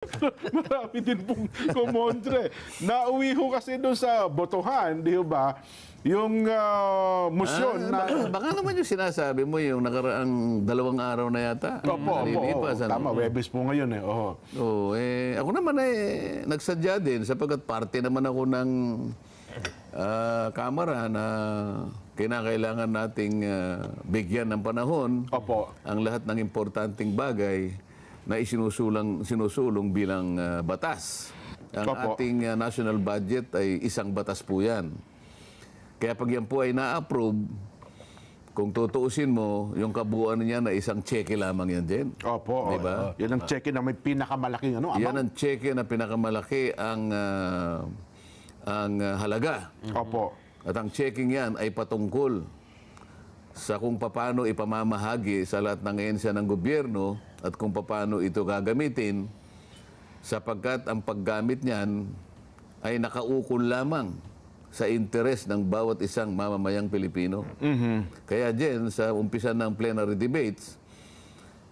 Marami din pong kumontre. Nauwi ho kasi doon sa botohan, di ba? Yung motion na... Baka naman yung sinasabi mo, yung nakaraang 2 araw na yata. Opo, Nalilipas, ano? tama. Webes po ngayon eh. Oo. Ako naman nagsadya din sapagkat parte naman ako ng kamara na kinakailangan nating bigyan ng panahon Opo. ang lahat ng importanteng bagay na sinusulong bilang batas. Ang Opo. ating national budget ay isang batas po yan. Kaya pag yan po ay na-approve, kung tutuusin mo, yung kabuuan niya na isang cheque lamang yan din. Opo. Diba? Yan ang check na may pinakamalaking ano, Yan amount. ang cheque na pinakamalaki ang halaga. Opo. At ang checking yan ay patungkol sa kung paano ipamamahagi sa lahat ng ahensya ng gobyerno at kung paano ito gagamitin sapagkat ang paggamit niyan ay nakaukol lamang sa interes ng bawat isang mamamayang Pilipino. Kaya dyan, sa umpisa ng plenary debates,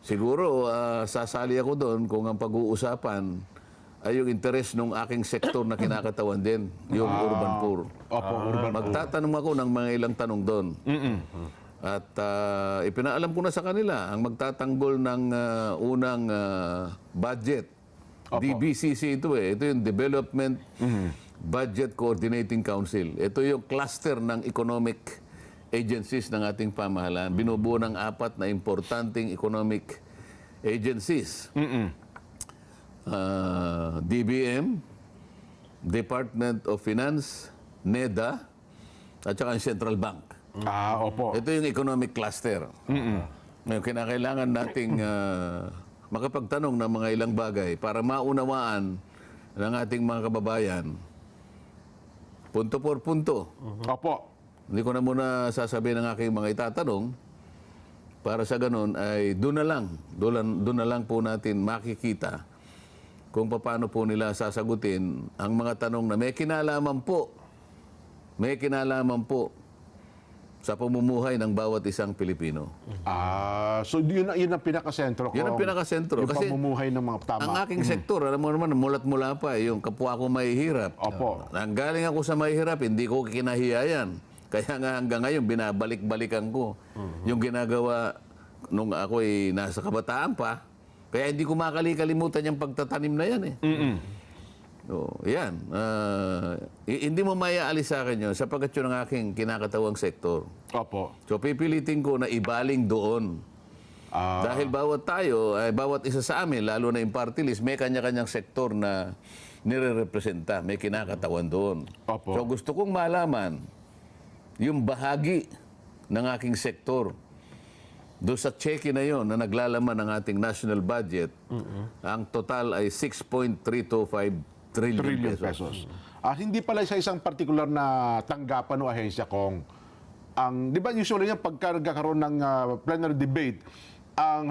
siguro sasali ako doon kung ang pag-uusapan ay yung interes ng aking sektor na kinakatawan din, yung urban poor. Opo, urban poor. Magtatanong ako ng mga ilang tanong doon. At ipinaalam ko na sa kanila ang magtatanggol ng unang budget. Opo. DBCC ito eh. Ito yung Development Budget Coordinating Council. Ito yung cluster ng economic agencies ng ating pamahalaan. Binubuo ng 4 na importanteng economic agencies. DBM, Department of Finance, NEDA, at saka ang Central Bank. Opo. Ito yung economic cluster. Ngayon, kinakailangan nating makapagtanong ng mga ilang bagay para maunawaan ng ating mga kababayan punto por punto. Opo. Hindi ko na muna sasabihin ng aking mga itatanong para sa ganun ay doon na lang po natin makikita kung paano po nila sasagutin ang mga tanong na may kinalaman po sa pamumuhay ng bawat isang Pilipino. So yun ang pinakasentro ko. Yun ang pinakasentro. Yung Kasi pamumuhay ng mga tama. ang aking sektor, alam mo naman, mulat-mula pa, yung kapwa ko mahihirap. Opo. Nanggaling ako sa mahihirap, hindi ko kinahiyayan. Kaya nga hanggang ngayon, binabalik-balikan ko yung ginagawa nung ako ay nasa kabataan pa. Kaya hindi ko makalimutan yung pagtatanim na yan eh. Yan. Hindi mo mayaalis sa akin yun sapagkat yun ang aking kinakatawang sektor. Opo. So pipilitin ko na ibaling doon. Dahil bawat isa sa amin, lalo na yung party list, may kanya-kanyang sektor na nire-representa, may kinakatawan doon. Opo. So gusto kong malaman yung bahagi ng aking sektor doon sa cheque na yon na naglalaman ng ating national budget, ang total ay 6.325 trillion pesos. Hindi pala sa isang partikular na tanggapan o ahensya kung di ba usually yung pagka nagkakaroon ng plenary debate, ang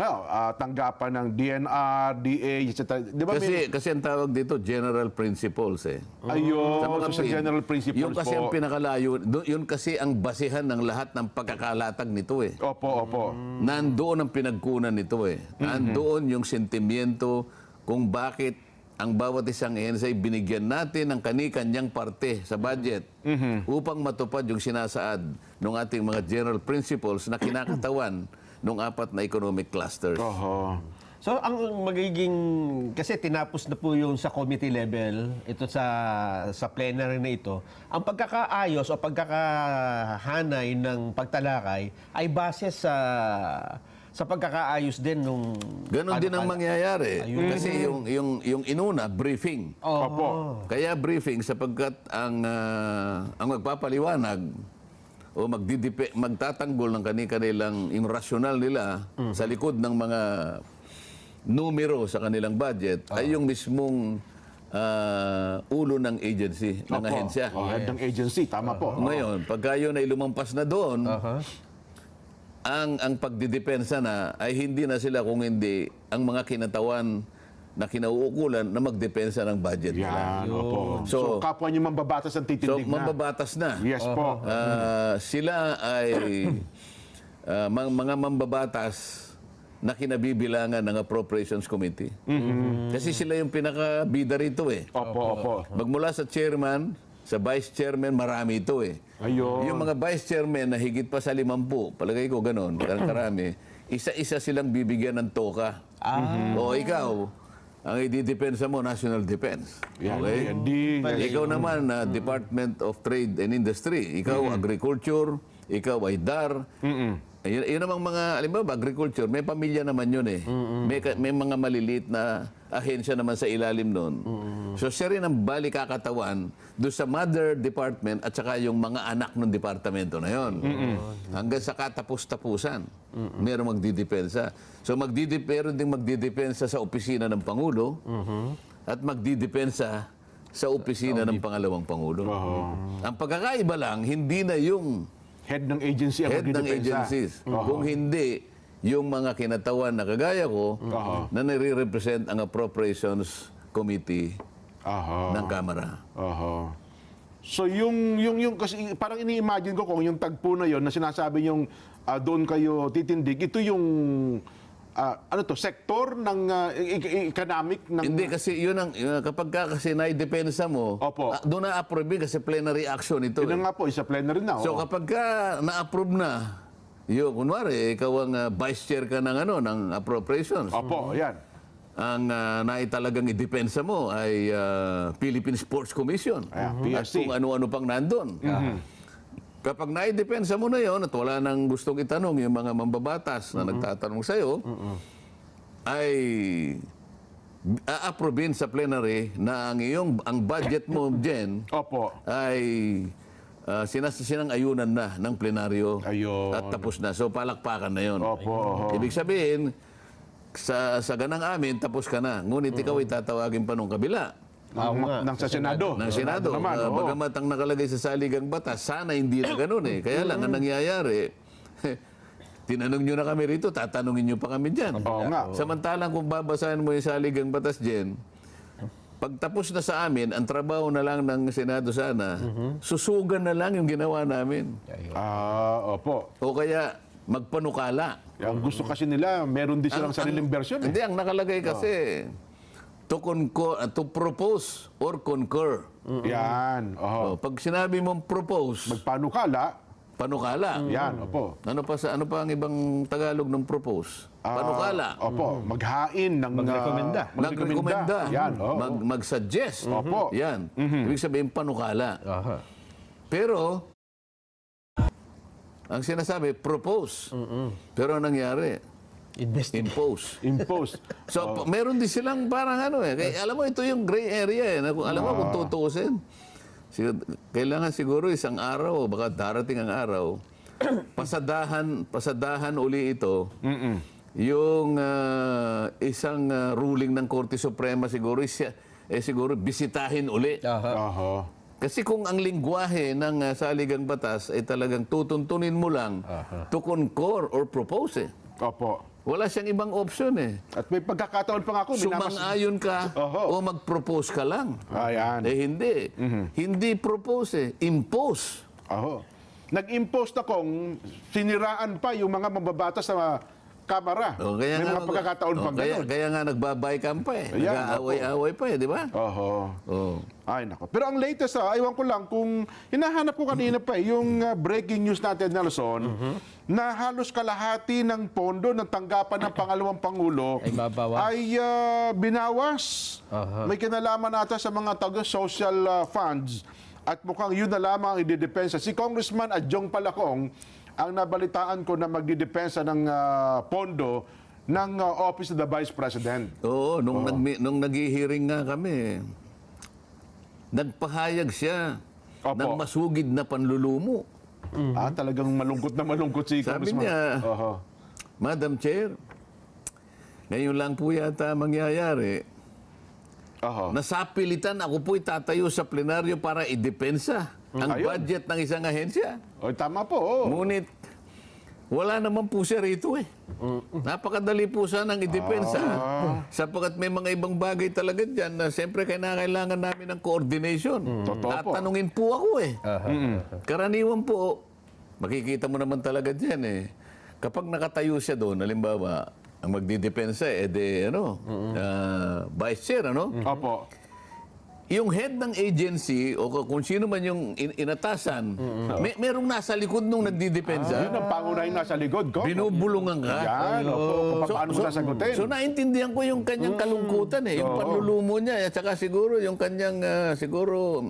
tanggapan ng DNR, DA, etc. Di ba Kasi ang tawag dito, general principles eh. Ayun, sa general principles yun kasi po. ang pinakalayo, yun kasi ang basihan ng lahat ng pagkakalatag nito eh. Opo. Nandoon ang pinagkunan nito eh. Nandoon yung sentimiento kung bakit ang bawat isang ahensya ay binigyan natin ng kani-kanyang parte sa budget upang matupad yung sinasaad ng ating mga general principles na kinakatawan ng 4 na economic clusters. So, ang magiging, kasi tinapos na po yung sa committee level, ito sa plenary na ito, ang pagkakaayos o pagkakahanay ng pagtalakay ay base sa pagkakaayos din nung... Ganon din ang mangyayari. Kasi yung inuna, briefing. Opo. Kaya briefing sapagkat ang magpapaliwanag o magtatanggol ng kanilang yung rasyonal nila sa likod ng mga numero sa kanilang budget ay yung mismong ulo ng agency, ng ahensya. Head ng agency, tama po. Ngayon, pagka yun ay lumampas na doon, ang pagdidepensa na ay hindi na sila kung hindi ang mga kinatawan na kinauukulan na magdepensa ng budget nila. Yan, opo. So, kapwa niyo mambabatas ang titindig na. Mambabatas na. Yes po. Sila ay mga mambabatas na kinabibilangan ng Appropriations Committee. Kasi sila yung pinakabida rito eh. Opo. Magmula sa chairman, sa vice chairman, marami ito eh. Ayun. Yung mga vice chairman na higit pa sa 50, palagay ko ganon, karami, isa-isa silang bibigyan ng toka. O ikaw, ang ididepensa mo, National Defense. Yan, Okay? yan din. Ikaw naman, Department of Trade and Industry. Ikaw, Agriculture. Ikaw ay DAR. Yun namang mga, alam mo ba, agriculture, may pamilya naman yun eh. May mga maliliit na ahensya naman sa ilalim nun. So siya rin ang balik kakatawan doon sa mother department at saka yung mga anak ng departamento na yun. Hanggang sa katapos-tapusan, merong magdidepensa. So meron ding magdidepensa sa opisina ng Pangulo at magdidepensa sa opisina ng pangalawang Pangulo. Ang pagkakaiba lang, hindi na yung Head ng agency ang head ng magdidepensa. agencies. Kung hindi, yung mga kinatawan na kagaya ko na nire-represent ang Appropriations Committee ng Kamara. So yung kasi parang ini-imagine ko kung yung tagpo na yon na sinasabi yung doon kayo titindig, ito yung sektor ng economic ng Hindi kasi yun ang kapag kasi naidepensa mo, Opo. doon na-approve kasi plenary action ito. yun na nga po, isa plenary na. So oo. kapag na-approve na, kunwari, ikaw ang vice chair ka ng appropriations. Opo, yan. Ang naitalagang idepensa mo ay Philippine Sports Commission. Ayan, At PSC. kung ano-ano pang nandun. Kapag naidepensa mo na yon at wala nang gustong itanong yung mga mambabatas na nagtatanong sa'yo, ay a-approvein sa plenary na ang budget mo, Jen, Opo. ay sinang-ayunan na ng plenaryo. Ayun. At tapos na. So palakpakan na yon. Opo. Ibig sabihin, sa ganang amin, tapos ka na. Ngunit ikaw ay tatawagin pa nung kabila. Ng sa Senado. Ng Senado. Naman, oo. Bagamat ang nakalagay sa saligang batas, sana hindi na ganun eh. Kaya lang, ang nangyayari, tinanong nyo na kami rito, tatanungin nyo pa kami dyan. Oo nga. Samantalang kung babasahin mo yung saligang batas, Jen, pagtapos na sa amin, ang trabaho na lang ng Senado sana, susugan na lang yung ginawa namin. Opo. O kaya, magpanukala. Ang gusto kasi nila, meron din silang sariling version. Hindi, ang nakalagay kasi, to propose or concur. Yan. O, pag sinabi mong propose, Magpanukala. panukala. Yan, opo. Ano pa ang ibang Tagalog ng propose? Panukala. Opo. Maghain ng... Magrekomenda. Nagrekomenda. Yan, oo. Mag-suggest. Opo. Yan. Ibig sabihin panukala. Pero, ang sinasabi, propose. Pero ang nangyari, impose. Impose. So, meron din silang parang kaya, alam mo, ito yung gray area eh. Alam mo, kung tutuusin. Kailangan siguro isang araw, baka darating ang araw, pasadahan uli ito, yung isang ruling ng Korte Suprema siguro, siguro bisitahin uli. Kasi kung ang lingwahe ng saligang batas ay talagang tutuntunin mo lang to concur or propose eh. Opo. Wala siyang ibang option eh. At may pagkakataon pa nga ako. Sumang-ayon ka o mag-propose ka lang. Ayan. Hindi. Hindi propose eh. Impose. Nag-impose na kung siniraan pa yung mga mambabatas sa Kamara. May mga pagkakataon pang ganun. Kaya nga nagbabaykam pa eh. Ayan, Nag-aaway-aaway pa eh, di ba? Ay, nako. Pero ang latest, aywan ko lang, kung hinahanap ko kanina pa yung breaking news natin, Nelson, na halos kalahati ng pondo ng tanggapan ng pangalawang Pangulo Ay mabawas. ay binawas. May kinalaman ata sa mga social funds. At mukhang yun na lamang ang ididepensa. Si Congressman Adjong Palacong, ang nabalitaan ko na magdidepensa ng pondo ng Office of the Vice President. Oo, nung nag-hearing nga kami, nagpahayag siya ng masugid na panlulumo. Talagang malungkot na malungkot si Sabi Congressman. niya, Madam Chair, ngayon lang po yata mangyayari, nasapilitan ako po itatayo sa plenaryo para idepensa ang budget ng isang ahensya. Tama po. Ngunit, wala naman po siya rito eh. Napakadali po sanang idepensa. Sapagkat may mga ibang bagay talaga dyan na siyempre kailangan namin ng coordination. Tatanungin po ako eh. Karaniwan po, makikita mo naman talaga dyan eh. Kapag nakatayo siya doon, halimbawa, ang magdidepensa, vice chair, ano? Opo. Yung head ng agency o kung sino man yung inatasan, merong nasa likod nung nagdidepensa. Yun ang pangunahing nasa likod ko. Binubulungan ka. Yan, opo. Kung paano mo sasagutin. So naintindihan ko yung kanyang kalungkutan yung panlulumo niya at saka siguro yung kanyang siguro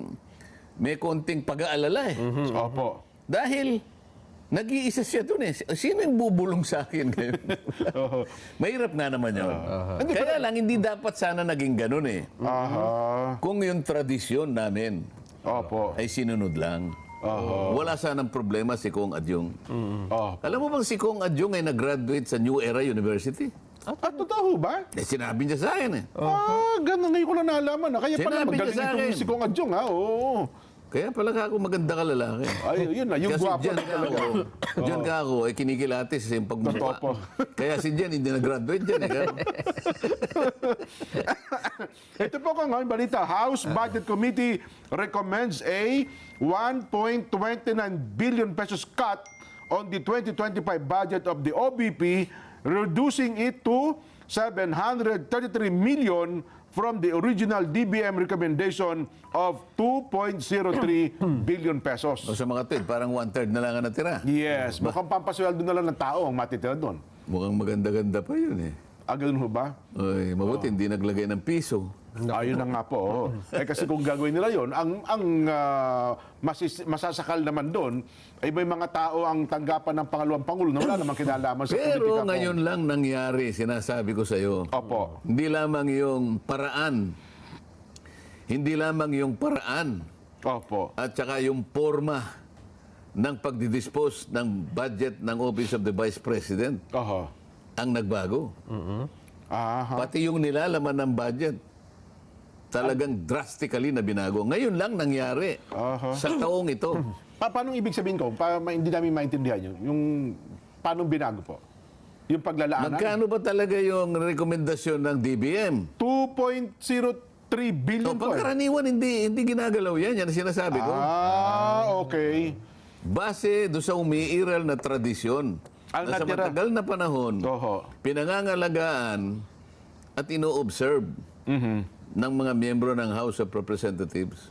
may konting pag-aalala Opo. Dahil nag-iisa siya doon Sino yung bubulong sa akin ngayon? Mahirap nga naman yun. Kaya lang hindi dapat sana naging ganun Aha. Kung yung tradisyon namin Opo. ay sinunod lang. Wala sanang problema si Kong Adyong. Oh. Alam mo bang si Kong Adyong ay nag-graduate sa New Era University? Totoo ba? Sinabi niya sa akin Ganun ngayon ko lang nalaman. Kaya pala Sinabi niya magaling sa itong akin. si Kong Adjong, Oo. Kaya pala ako maganda ka lalaki. Ay, yun na. Yung Kasi gwapo dyan na ka talaga. ako, dyan ka ako, kinikilatis sa yung pagmumukha. Totoo po. Kaya si Jen hindi nag-graduate dyan. Ito po kung ngayon balita. House Budget Committee recommends a 1.29 billion pesos cut on the 2025 budget of the OBP, reducing it to 733 million from the original DBM recommendation of 2.03 billion pesos. O sa mga tweet, parang 1/3 na lang ang natira. Yes, mukhang pampasweldo na lang ng tao ang matitira doon. Mukhang maganda-ganda pa yun Ganun ho ba? Oy, mabuti hindi naglagay ng piso. Ayun na nga po. Kasi kung gagawin nila yon, ang masasakal naman doon ay may mga tao ang tanggapan ng pangalawang pangulo na wala namang kinalaman sa politika Pero po. ngayon lang nangyari, sinasabi ko sa iyo. Opo. Hindi lamang yung paraan. Hindi lamang yung paraan Opo. at saka yung forma ng pagdidispose ng budget ng Office of the Vice President Oho. ang nagbago. Aha. Pati yung nilalaman ng budget talagang drastically na binago. Ngayon lang nangyari sa taong ito. Paano ibig sabihin ko? Hindi namin maintindihan yun. Yung paano binago po? Yung paglalaanan? Magkano ba talaga yung rekomendasyon ng DBM? 2.03 billion po. Pagkaraniwan, hindi ginagalaw yan. Yan ang sinasabi ko. Okay. Base do sa umiiral na tradisyon Ang na sa natira- matagal na panahon, Oho. pinangangalagaan at ino-observe ng mga miyembro ng House of Representatives.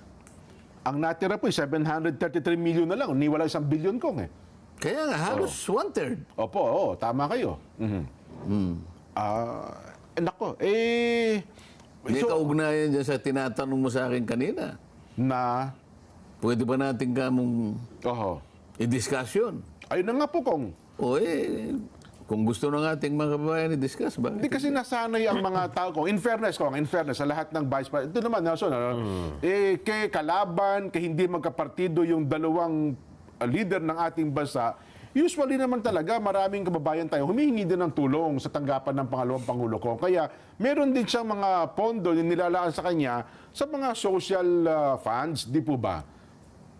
Ang natira po, 733 million na lang. Niwala 1 billion kong Kaya nga, halos 1/3. Opo, tama kayo. Nako, May kaugnayan dyan sa tinatanong mo sa akin kanina. na, Pwede ba natin kamong oho. i-discussion? Ayun na nga po kong. O kung gusto ng ating mga kababayan i-discuss, ba? Hindi kasi nasanay ang mga tao ko. In fairness, sa lahat ng vice president. Ito naman, Nelson, kay kalaban, kay hindi magkapartido yung dalawang leader ng ating bansa, usually naman talaga maraming kababayan tayo humihingi din ng tulong sa tanggapan ng pangalawang pangulo ko. Kaya meron din siyang mga pondo na nilalaan sa kanya sa mga social funds, di po ba?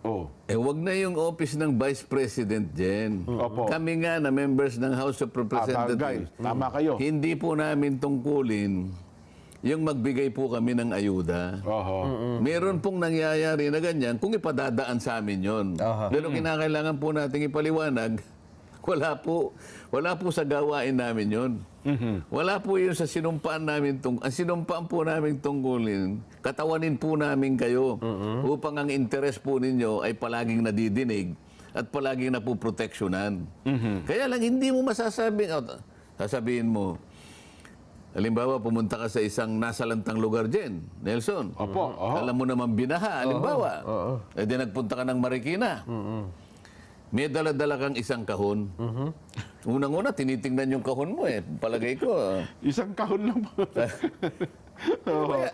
Oh. Wag na yung office ng Vice President dyan. Opo. Kami nga na members ng House of Representatives. Tama kayo. Hindi po namin tungkulin yung magbigay po kami ng ayuda. Oho. Meron pong nangyayari na ganyan kung ipadadaan sa amin yon. Pero kinakailangan po nating ipaliwanag, wala po sa gawain namin yon. Wala po yun sa sinumpaan namin. Ang sinumpaan po namin tungkulin, katawanin po namin kayo upang ang interes po ninyo ay palaging nadidinig at palaging napuproteksyonan. Kaya lang hindi mo sasabihin mo, halimbawa, pumunta ka sa isang nasalantang lugar dyan, Nelson. Opo. Alam mo naman binaha, halimbawa. E di nagpunta ka ng Marikina. May dala-dala kang isang kahon. Unang-una, tinitingnan yung kahon mo Palagay ko. Isang kahon lang po.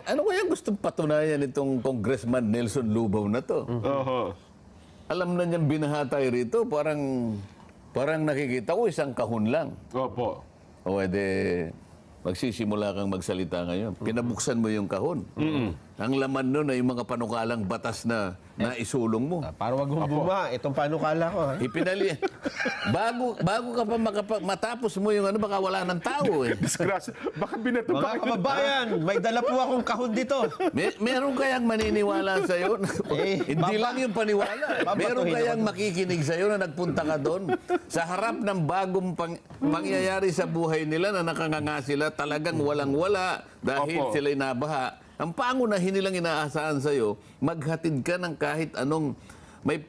Ano kaya gustong patunayan itong Congressman Nelson Lubaw na to? Oho. Alam na niyang binaha tayo rito, parang nakikita ko isang kahon lang. Opo. O edi, magsisimula kang magsalita ngayon. Pinabuksan mo yung kahon. Ang laman nun ay yung mga panukalang batas na naisulong mo. Para wag mong buma, itong panukala ko. Ha? Ipinali. bago ka pa matapos mo yung ano, baka wala ng tao eh. Disgrasya. Baka binato pa Mga kababayan, may dala po akong kahon dito. Meron kayang maniniwala sa'yo? Hindi lang yung paniwala. Meron kayang makikinig sa'yo na nagpunta ka doon sa harap ng bagong pangyayari sa buhay nila na nakanganga sila, talagang walang-wala dahil sila'y nabaha. Ang pangunahin nilang inaasahan sa'yo, maghatid ka ng kahit anong may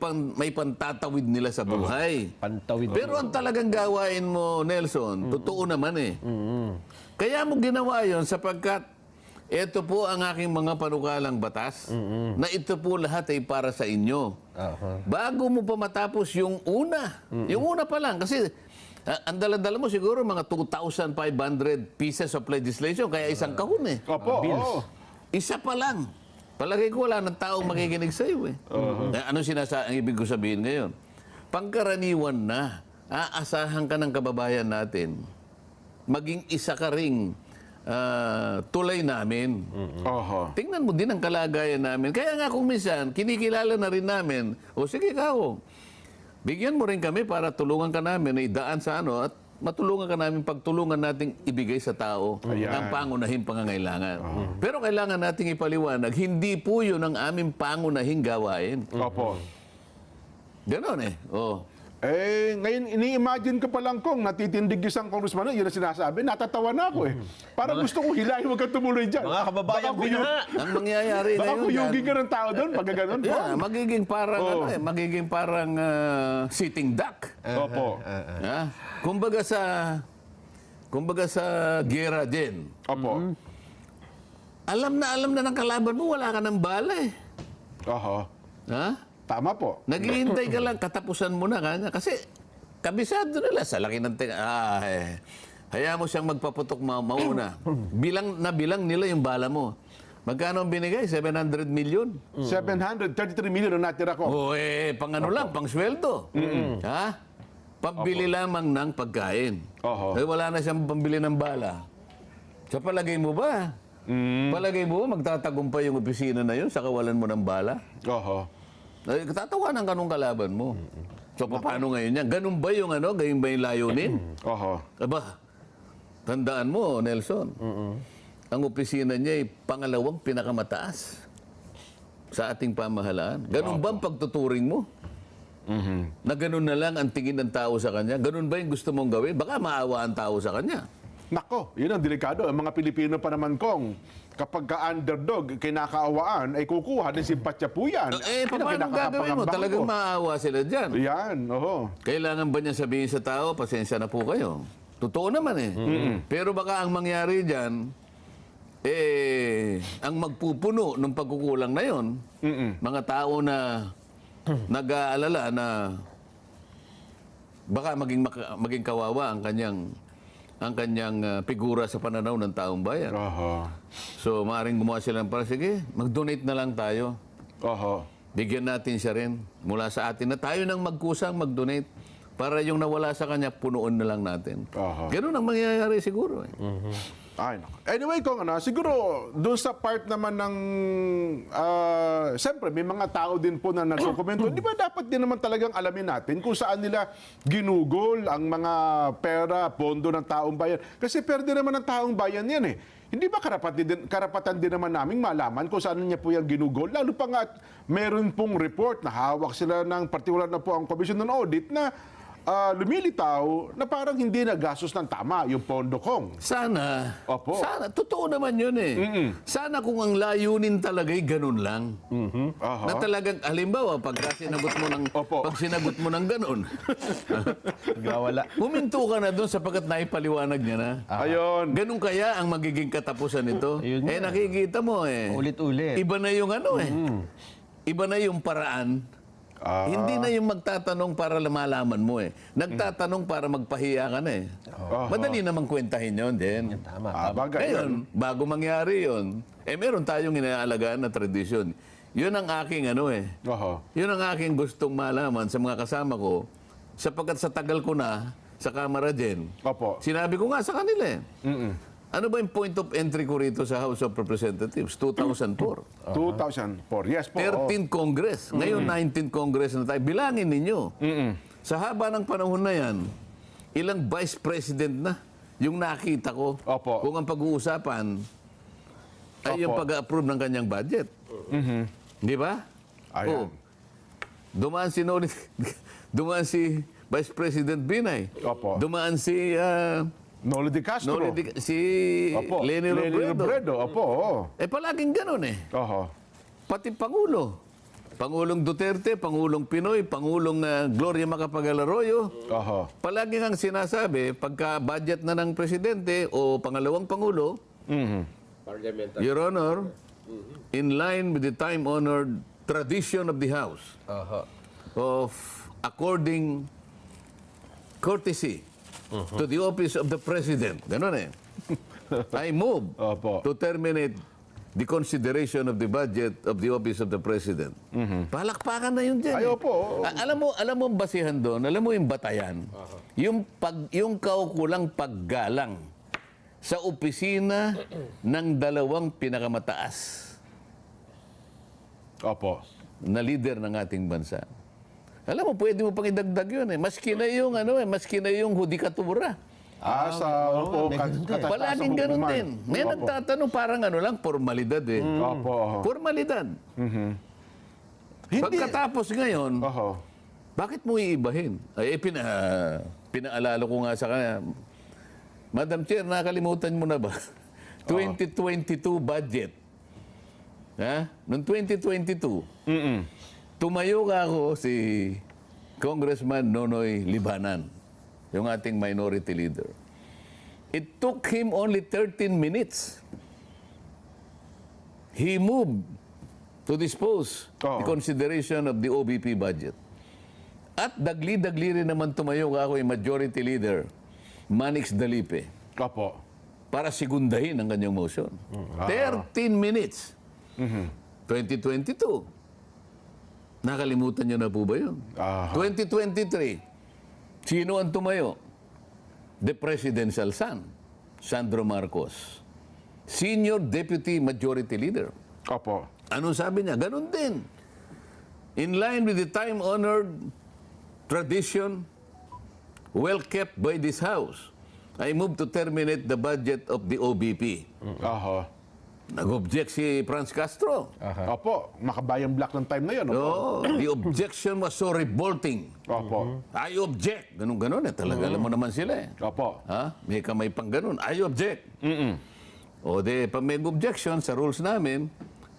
pantatawid nila sa buhay. Pantawid. Pero ang talagang gawain mo, Nelson, totoo naman eh. Kaya mo ginawa yon sapagkat ito po ang aking mga panukalang batas na ito po lahat ay para sa inyo. Bago mo pa matapos yung una. Yung una pa lang. Kasi ang dala-dala mo siguro mga 2,500 pieces of legislation kaya isang kahon eh. Opo. Isa pa lang. Palagay ko wala ng taong makikinig sa iyo eh. Ano ang ibig ko sabihin ngayon? Pangkaraniwan na, aasahan ka ng kababayan natin, maging isa ka ring tulay namin. Tingnan mo din ang kalagayan namin. Kaya nga kung minsan, kinikilala na rin namin, o sige ikaw, bigyan mo rin kami para tulungan ka namin na idaan sa ano at matulungan ka namin pagtulungan nating ibigay sa tao ang pangunahing pangangailangan. Pero kailangan nating ipaliwanag, hindi po yun ang aming pangunahing gawain. Opo. Ganon eh. Ngayon, ini-imagine ko pa lang kung natitindig isang congressman, yun ang sinasabi, natatawa na ako eh. Parang gusto kong hilahin, huwag kang tumuloy dyan. Mga kababayan, Ang mangyayari na Baka yun kuyugin ka ng tao doon, pag gano'n. magiging parang sitting duck. Opo. Kumbaga sa gera din. Opo. Alam na ng kalaban mo, wala ka ng bala eh. Ha? Tama po. Naghihintay ka lang, katapusan mo na kanya. Kasi kabisado nila sa laki ng hayaan mo siyang magpaputok mauna. Bilang nila yung bala mo. Magkano ang binigay? 700 million? 733 million ang natira ko. Pang ano lang, pang sweldo. Ha? Pambili lamang ng pagkain. Wala na siyang pambili ng bala. Sa palagay mo ba? Palagay mo ba magtatagumpay yung opisina na yun sa kawalan mo ng bala? Tatawanan ka nung kalaban mo. So, paano ngayon yan? Ganun ba yung ano? Ganun ba yung layunin? Aba, tandaan mo, Nelson, ang opisina niya ay pangalawang pinakamataas sa ating pamahalaan. Ganun ba ang pagtuturing mo? Na ganun na lang ang tingin ng tao sa kanya? Ganun ba yung gusto mong gawin? Baka maawa ang tao sa kanya. Nako, yun ang delikado. Ang mga Pilipino pa naman kong kapag ka-underdog, kinakaawaan, ay kukuha ng simpatya po yan. Paano gagawin mo? Talagang maawa sila dyan. Yan, Kailangan ba niya sabihin sa tao, pasensya na po kayo? Totoo naman eh. Pero baka ang mangyari dyan, ang magpupuno ng pagkukulang na yon, mga tao na nag-aalala na baka maging kawawa ang kanyang figura sa pananaw ng taong bayan. So, maaaring gumawa sila ng para, sige, mag-donate na lang tayo. Bigyan natin siya rin mula sa atin na tayo nang magkusang mag-donate para yung nawala sa kanya, punuon na lang natin. Ganun ang mangyayari siguro. Anyway, siguro doon sa part naman ng siyempre may mga tao din po na nagkokomento. Di ba dapat din naman talagang alamin natin kung saan nila ginugol ang mga pera, pondo ng taong bayan. Kasi perde naman ng taong bayan yan eh. Hindi ba karapatan din naman naming malaman kung saan niya po yung ginugol? Lalo pa nga meron pong report na hawak sila ng partikular na po ang Commission on Audit na lumilitaw na parang hindi nagastos ng tama yung pondo kong. Sana. Sana. Totoo naman yun eh. Sana kung ang layunin talaga'y ganun lang. Na talagang, halimbawa, pag sinagot mo ng ganun, huminto ka na doon sapagkat naipaliwanag niya na. Ayun. Ganun kaya ang magiging katapusan nito? Nakikita mo eh. Ulit-ulit. Iba na yung ano eh. Iba na yung paraan. Hindi na yung magtatanong para malaman mo eh. Nagtatanong para magpahiya ka na eh. Madali namang kwentahin yun din. Tama. Ngayon, bago mangyari yun, meron tayong inaalagaan na tradisyon. Yun ang aking yun ang aking gustong malaman sa mga kasama ko sapagkat sa tagal ko na sa Kamara din. Sinabi ko nga sa kanila eh. Ano ba yung point of entry ko rito sa House of Representatives? 2004. 2004. Yes po. 13th Congress. Ngayon, 19th Congress na tayo. Bilangin ninyo. Sa haba ng panahon na yan, ilang vice president na yung nakita ko Opo. kung ang pag-uusapan ay yung Opo. pag-approve ng kanyang budget. Di ba? Ayan. Dumaan si dumaan si Vice President Binay. Opo. Dumaan si Noli de Castro. si Opo. Leni Robredo. Opo. Oo. Palaging ganun eh. Oho. Pati Pangulo. Pangulong Duterte, Pangulong Pinoy, Pangulong Gloria Macapagal Arroyo. Oho. Palagi ang sinasabi, pagka budget na ng presidente o pangalawang Pangulo, Your Honor, in line with the time-honored tradition of the House of according courtesy to the office of the President, ganun eh, I move Opo. to terminate the consideration of the budget of the office of the President. Palakpakan na yun dyan. Ay, opo. Alam mo ang basihan doon, alam mo yung batayan, yung kaukulang paggalang sa opisina ng dalawang pinakamataas Opo. na leader ng ating bansa. Alam mo, pwede mo pang idagdag yun eh. Maski na yung hudikatura. Sa opo. Palaging ganun din. May nagtatanong parang lang, formalidad eh. Opo. Formalidad. Hindi. Pagkatapos ngayon, Oho. bakit mo iibahin? Pinaalala ko nga sa kanya, Madam Chair, nakalimutan mo na ba? 2022 budget. Ha? Noong 2022, tumayo ka ako si Congressman Nonoy Libanan, yung ating minority leader. It took him only 13 minutes. He moved to dispose the consideration of the OBP budget. At dagli-dagli rin naman tumayo ka ako yung majority leader, Manix Dalipe, Opo. para sigundahin ang kanyang motion. 13 minutes. 2022. Nakalimutan niyo na po ba yun? 2023. Sino ang tumayo? The presidential son, Sandro Marcos. Senior Deputy Majority Leader. Opo. Anong sabi niya? Ganun din. In line with the time-honored tradition well kept by this House, I move to terminate the budget of the OBP. Oho. Nag-object si Franz Castro. Opo. Makabayang black ng time na yun. Opo. Oh, the objection was so revolting. Opo. I object. Ganun-ganun eh. Talaga alam mo naman sila eh. Opo. Ha? May kamay pang ganun. I object. O de, pag may objection sa rules namin,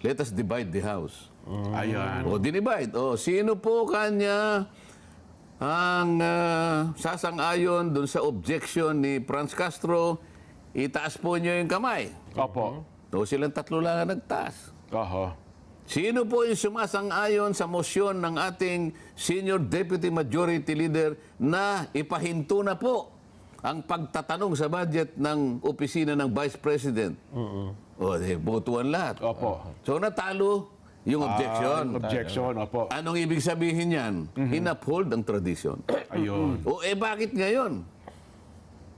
let us divide the House. Ayan. O dinivide. O sino po kanya ang sasang-ayon dun sa objection ni Franz Castro, itaas po niyo yung kamay. Opo. O silang tatlo lang ang nagtaas. Oho. Sino po yung sumasang-ayon sa motion ng ating Senior Deputy Majority Leader na ipahinto na po ang pagtatanong sa budget ng opisina ng Vice President? O, botuan lahat. Opo. So, natalo yung objection. Objection. Opo. Anong ibig sabihin yan? In-uphold ang tradition. Ayun. O, bakit ngayon?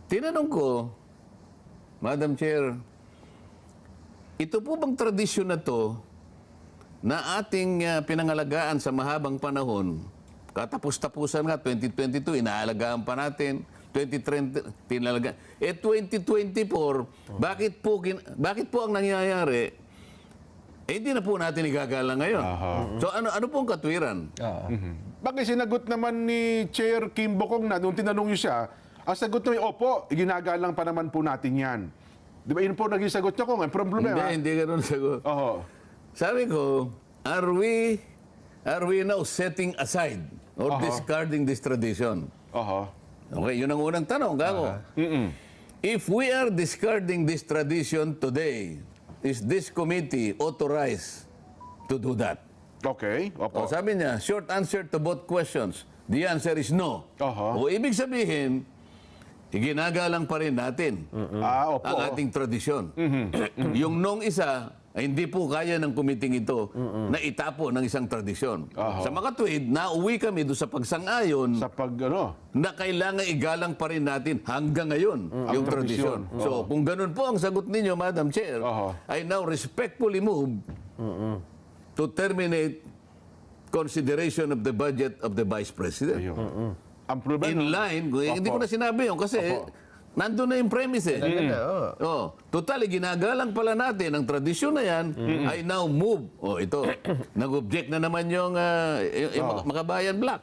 Tinanong ko, Madam Chair, ito po bang tradisyon na to na ating pinangalagaan sa mahabang panahon, katapos-tapusan nga, 2022, inaalagaan pa natin, 2030, pinalagaan. 2024, bakit po ang nangyayari, hindi na po natin igagalang ngayon. So ano pong katwiran? Bakit sinagot naman ni Chair Kim Bokong na nung tinanong niyo siya, ang sagot niya, opo, ginagalang pa naman po natin yan. Di ba yun po naging sagot niya kung may problema? Hindi ganun sagot. Oho. Sabi ko, are we now setting aside or discarding this tradition? Oho. Okay, yun ang unang tanong, gago. If we are discarding this tradition today, is this committee authorized to do that? Okay. Opo. O, sabi niya, short answer to both questions. The answer is no. O ibig sabihin, ginagalang pa rin natin Opo. ang ating tradisyon. Yung nung isa, ay hindi po kaya ng kumiting ito na itapo ng isang tradisyon. Sa makatwid, nauwi kami doon sa pagsang-ayon Sa pag, na kailangan igalang pa rin natin hanggang ngayon yung tradisyon. So, kung ganun po ang sagot ninyo, Madam Chair, I now respectfully move to terminate consideration of the budget of the Vice President. ayun. Ang problema, In line, hindi ko na sinabi yun kasi nandun na yung premise eh. Total, ginagalang pala natin ang tradisyon na yan ay now move. Ito, nag-object na naman yung Makabayan Black.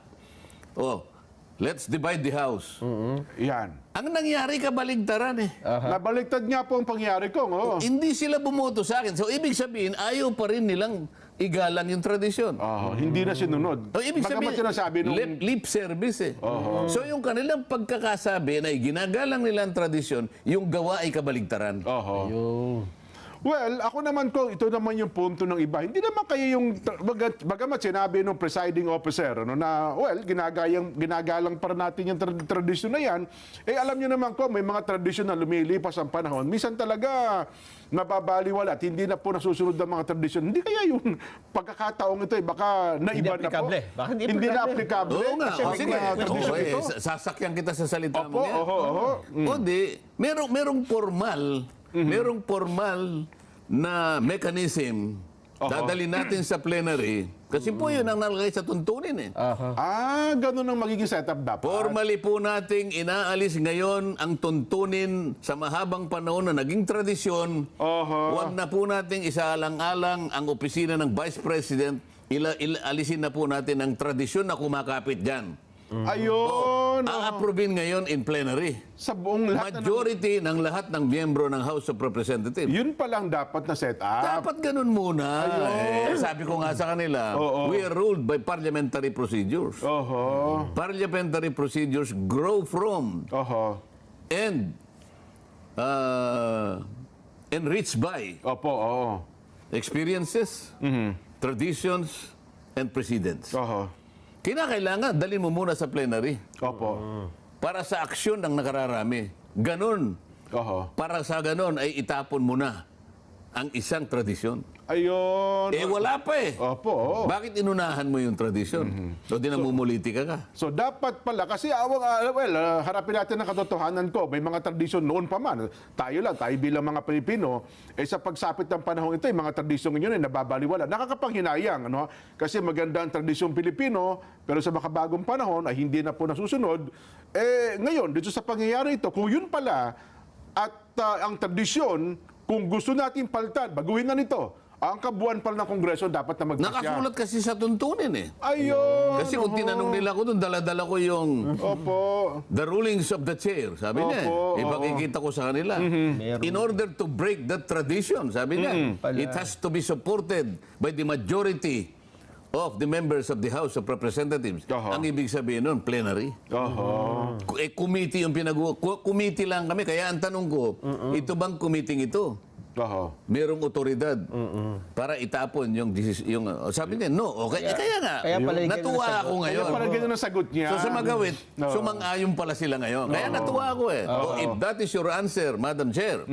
Let's divide the house. yan. Ang nangyari kabaligtaran eh. Nabaliktad nga po ang pangyari ko. Hindi sila bumoto sa akin. So, ibig sabihin, ayaw pa rin nilang igalang yung tradisyon. Hindi na sinunod. Ibig Bagamat sabihin, sinasabi nung... lip service eh. So yung kanilang pagkakasabi na ginagalang nila ang tradisyon, yung gawa ay kabaligtaran. Well, ako naman ko, ito naman yung punto ng iba. Hindi naman kayo yung, bagamat sinabi ng presiding officer, na, well, ginagalang para natin yung tradisyon na yan, alam nyo naman ko, may mga tradisyon na lumilipas ang panahon. Minsan talaga, nababaliwala at hindi na po nasusunod ang mga tradisyon. Hindi kaya yung pagkakataong ito, baka naiba na po. Baka Hindi na aplikable. Oo nga. Kasi may Sige. mga tradisyon ito. Sasakyan kita sa salita mo niya. Oo. Di, merong formal na mechanism dadalhin natin sa plenary kasi po yun ang nalagay sa tuntunin eh. Ganun ang magiging setup dapat. Formally po nating inaalis ngayon ang tuntunin sa mahabang panahon na naging tradisyon. Huwag na po nating isaalang-alang ang opisina ng Vice President. Alisin na po natin ang tradisyon na kumakapit dyan. Ayun. A-approvein ngayon in plenary. Sa buong lahat Majority ng lahat ng miyembro ng House of Representatives. Yun pa lang dapat na set up. Dapat ganun muna. Sabi ko nga sa kanila, we are ruled by parliamentary procedures. Parliamentary procedures grow from and enriched by experiences, traditions, and precedents. Kinakailangan, dalhin mo muna sa plenary. Para sa aksyon ng nakararami. Ganon. Para sa ganon ay itapon mo na ang isang tradisyon. Ayun. Wala pa eh. Bakit inunahan mo yung tradisyon? So, dinamumulitika ka. So, dapat pala, kasi harapin natin ang katotohanan ko. May mga tradisyon noon pa man. Tayo bilang mga Pilipino, sa pagsapit ng panahon ito, yung mga tradisyon yun ay nababaliwala. Nakakapanghinayang, Kasi maganda ang tradisyon Pilipino, pero sa makabagong panahon ay hindi na po nasusunod. Ngayon, dito sa pangyayari ito, kung yun pala, at ang tradisyon, kung gusto natin palitan, baguhin na nito. Ang kabuuan pala ng Kongreso dapat na magpasya. Nakasulat kasi sa tuntunin eh. Ayun. Kasi kung tinanong nila ko doon, dala-dala ko yung the rulings of the chair. Sabi niya, ipakikita ko sa kanila. In order to break that tradition, sabi niya, it has to be supported by the majority of the members of the House of Representatives. Ang ibig sabihin nun, plenary. Committee yung committee lang kami. Kaya ang tanong ko, ito bang committee ito? Merong otoridad para itapon yung sabi niya, no. Kaya nga, natuwa ako ngayon. Kaya parang ganyan ang sagot niya. So sa magawit, sumang-ayon pala sila ngayon. Kaya natuwa ako eh. If that is your answer, Madam Chair,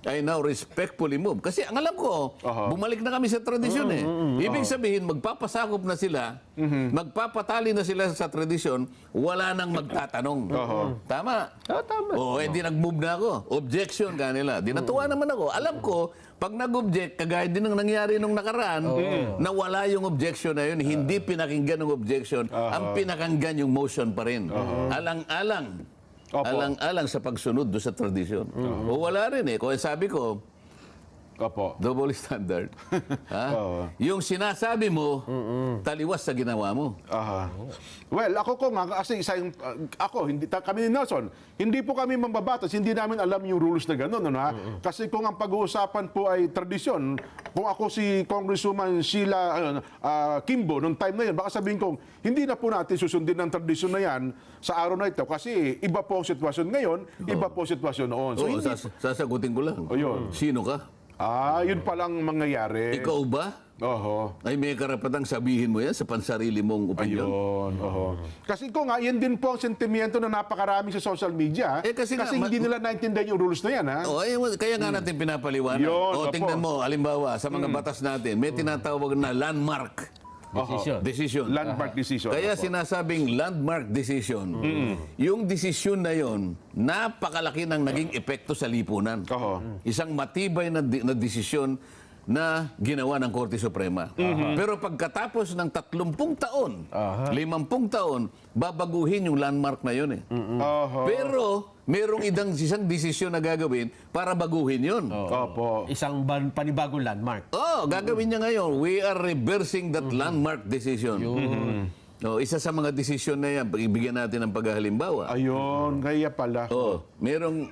I now respectfully move. Kasi ang alam ko, bumalik na kami sa tradisyon eh. Ibig sabihin, magpapasakop na sila, magpapatali na sila sa tradisyon, wala nang magtatanong. Tama? Tama. Di nag-move na ako. Objection kanila. Di natuwa naman ako. Alam ko, pag nag-object, kagaya din ang nangyari nung nakaraan, na wala yung objection na yun, hindi pinakinggan ng objection, ang pinakinggan yung motion pa rin. Alang-alang. Alang-alang sa pagsunod do sa tradisyon. O wala rin eh. Kung sabi ko, double standard. Yung sinasabi mo, taliwas sa ginawa mo. Well, ako kasi kami ni Nelson, hindi po kami mambabatas, hindi namin alam yung rules na gano'n. Kasi kung ang pag-uusapan po ay tradisyon, kung ako si Congresswoman Sheila Kimbo, nung time na yun, baka sabihin kong, hindi na po natin susundin ang tradisyon na yan sa araw na ito. Kasi iba po ang sitwasyon ngayon, iba po ang sitwasyon noon. So, sasagutin ko lang. Yun. Sino ka? Yun palang mangyayari. Ikaw ba? Oho. ay may karapatang sabihin mo yan sa pansarili mong opinion. Ayun. Oho. Kasi ko nga, yan din po ang sentimiento na napakarami sa social media. Kasi nga, hindi nila naintindihan yung rules na yan, ha? Kaya nga natin pinapaliwanag. Yun, opo. Tingnan mo, halimbawa, sa mga batas natin, may tinatawag na landmark decision. Landmark decision. Kaya Opo. sinasabing landmark decision, yung desisyon na yon, napakalaki ng naging epekto sa lipunan. Oho. Isang matibay na desisyon na ginawa ng Korte Suprema. Pero pagkatapos ng 30 taon, 50 taon, babaguhin yung landmark na yun eh. Oho. Pero merong isang desisyon na gagawin para baguhin yun. Opo. Isang panibagong landmark. Gagawin niya ngayon. We are reversing that landmark decision. Isa sa mga desisyon na yan, ibigyan natin ng paghalimbawa. Ayun, kaya pala. Merong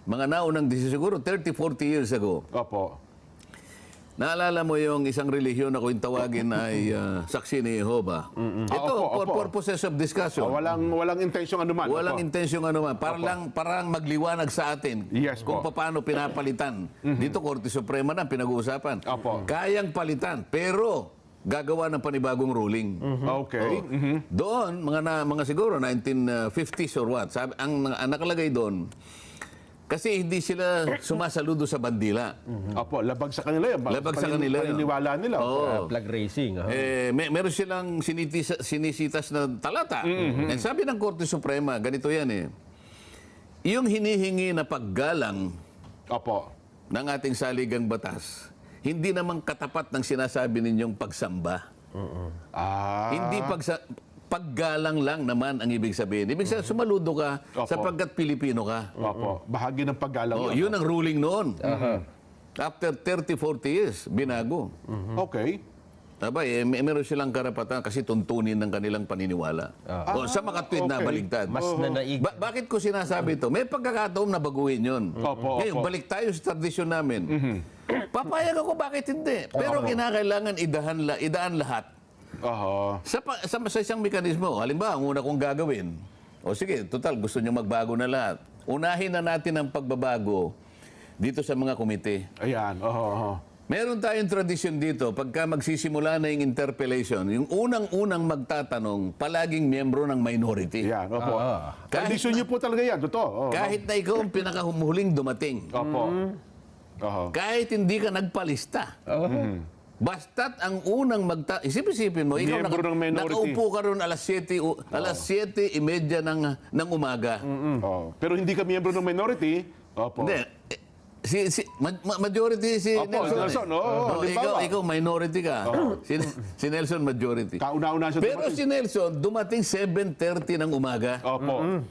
mga naunang desisyon, siguro 30-40 years ago. Opo. Naalala mo yung isang relihiyon na kung tawagin ay Saksi ni Jehovah. Ito, for purposes of discussion. Walang intensyong anuman. Walang Opo. intensyong ano man. Parang magliwanag sa atin Yes, kung po. paano pinapalitan. Dito, Korte Suprema na pinag-uusapan. Opo. Kayang palitan, pero gagawa ng panibagong ruling. Okay. Doon, mga siguro 1950s or what, ang nakalagay doon, kasi hindi sila sumasaludo sa bandila. Opo, labag sa kanila yun. Labag sa kanila yun. Paniniwala nila. Flag racing. Meron silang sinisitas na talata. And sabi ng Korte Suprema, ganito yan eh. Yung hinihingi na paggalang Opo. ng ating saligang batas, hindi naman katapat ng sinasabi ninyong pagsamba. Hindi paggalang lang naman ang ibig sabihin. Ibig sabihin, sumaludo ka Opo. sapagkat Pilipino ka. Opo. Bahagi ng paggalang yun. Yun ang ruling noon. After 30-40 years, binago. Okay. Meron silang karapatan kasi tuntunin ng kanilang paniniwala. Sa makatwid na okay. baligtad. Mas nanaig. Bakit ko sinasabi ito? May pagkakataon na baguhin yun. Opo, Ngayon, opo. balik tayo sa tradisyon namin. Papayag ako, bakit hindi? Pero kinakailangan idaan lahat. Oho. Sa isang mekanismo, halimbawa, ang una kong gagawin, sige, total, gusto nyo magbago na lahat. Unahin na natin ang pagbabago dito sa mga komite. Ayan. Oho. Meron tayong tradisyon dito, pagka magsisimula na yung interpellation, yung unang-unang magtatanong, palaging miyembro ng minority. Ayan. Opo. Kahit Kondisyon niyo po talaga yan. Totoo. Kahit na ikaw ang pinakahumuling dumating. Opo. Oho. Kahit hindi ka nagpalista. Basta't ang unang isipin mo, ikaw Miyembro ng minority. nakaupo ka ron alas 7:30 ng umaga. Pero hindi ka miyembro ng minority. Opo. Hindi. Majority si Opo, Nelson. Nelson, oo, halimbawa. Ikaw minority ka. Si Nelson majority. Kauna-una siya Pero dumating. si Nelson dumating 7:30 ng umaga. Opo.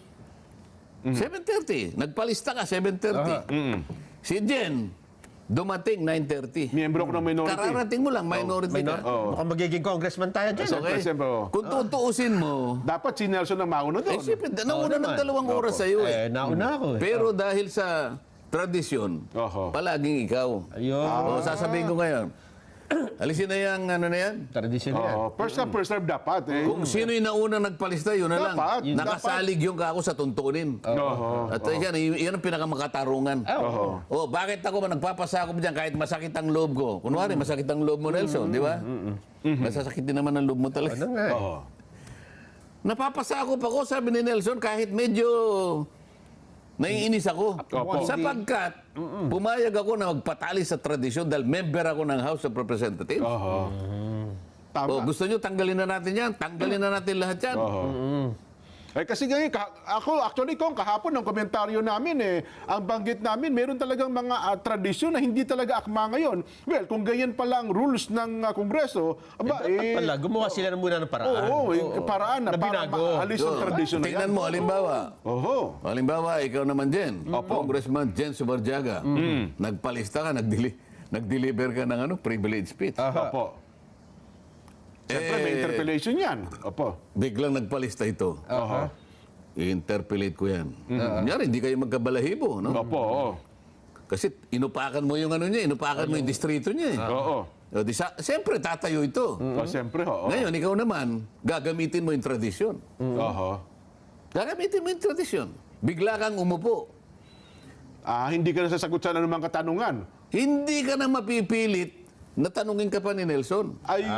7:30. Nagpalista ka 7:30. Si Jen dumating 9:30. Miyembro ko ng minority. Kararating mo lang, minority ka. Mukhang magiging congressman tayo dyan. Okay? Siyempre, oh. Kung tutuusin mo, Dapat si Nelson ang mauna doon. siyempre, nauna ng 2 oras sa iyo eh. Nauna ako eh. Pero dahil sa tradisyon, Oho. palaging ikaw. Ayun. Sasabihin ko ngayon, alisin na yung ano na yan. Tradisyon yan. First come, first serve dapat. Kung sino yung nauna nagpalista, yun na lang. Dapat. Yun Nakasalig yung kako sa tuntunin. Oho. At yan ang pinakamakatarungan. Bakit ako nagpapasakop dyan kahit masakit ang loob ko? Kunwari, masakit ang loob mo, Nelson, di ba? Masasakit din naman ang loob mo talaga. Ano nga eh. Oho. Napapasakop ako, sabi ni Nelson, kahit medyo naiinis ako. Opo. Sapagkat pumayag ako na magpatali sa tradisyon dahil member ako ng House of Representatives. Oho. Tama. Gusto nyo tanggalin na natin yan? Tanggalin na natin lahat yan. Oho. Kasi ngayon, actually, kung kahapon ng komentaryo namin, ang banggit namin, meron talagang mga tradisyon na hindi talaga akma ngayon. Well, kung ganyan pala ang rules ng Kongreso, Dapat pala, gumawa sila muna ng paraan. paraan na para binago. maalis ang tradisyon na yan. Tingnan mo, halimbawa. Oho. Halimbawa, ikaw naman, Jen. Congressman Jen Subarjaga. Nagpalista ka, nag-deliver ka ng privilege speech. Opo. Siyempre, may interpellation yan. Opo. Biglang nagpalista ito. Oho. I-interpellate ko yan. Kunyari, hindi kayo magkabalahibo, no? Opo. Oo. Kasi inupakan mo yung inupakan mo yung distrito niya. Oo. Siyempre, tatayo ito. Siyempre, oo. Ngayon, ikaw naman, gagamitin mo yung tradisyon. Oho. Gagamitin mo yung tradisyon. Bigla kang umupo. Hindi ka nasasagot sa anumang katanungan. Hindi ka na mapipilit natanungin ka pa ni Nelson. Ayun.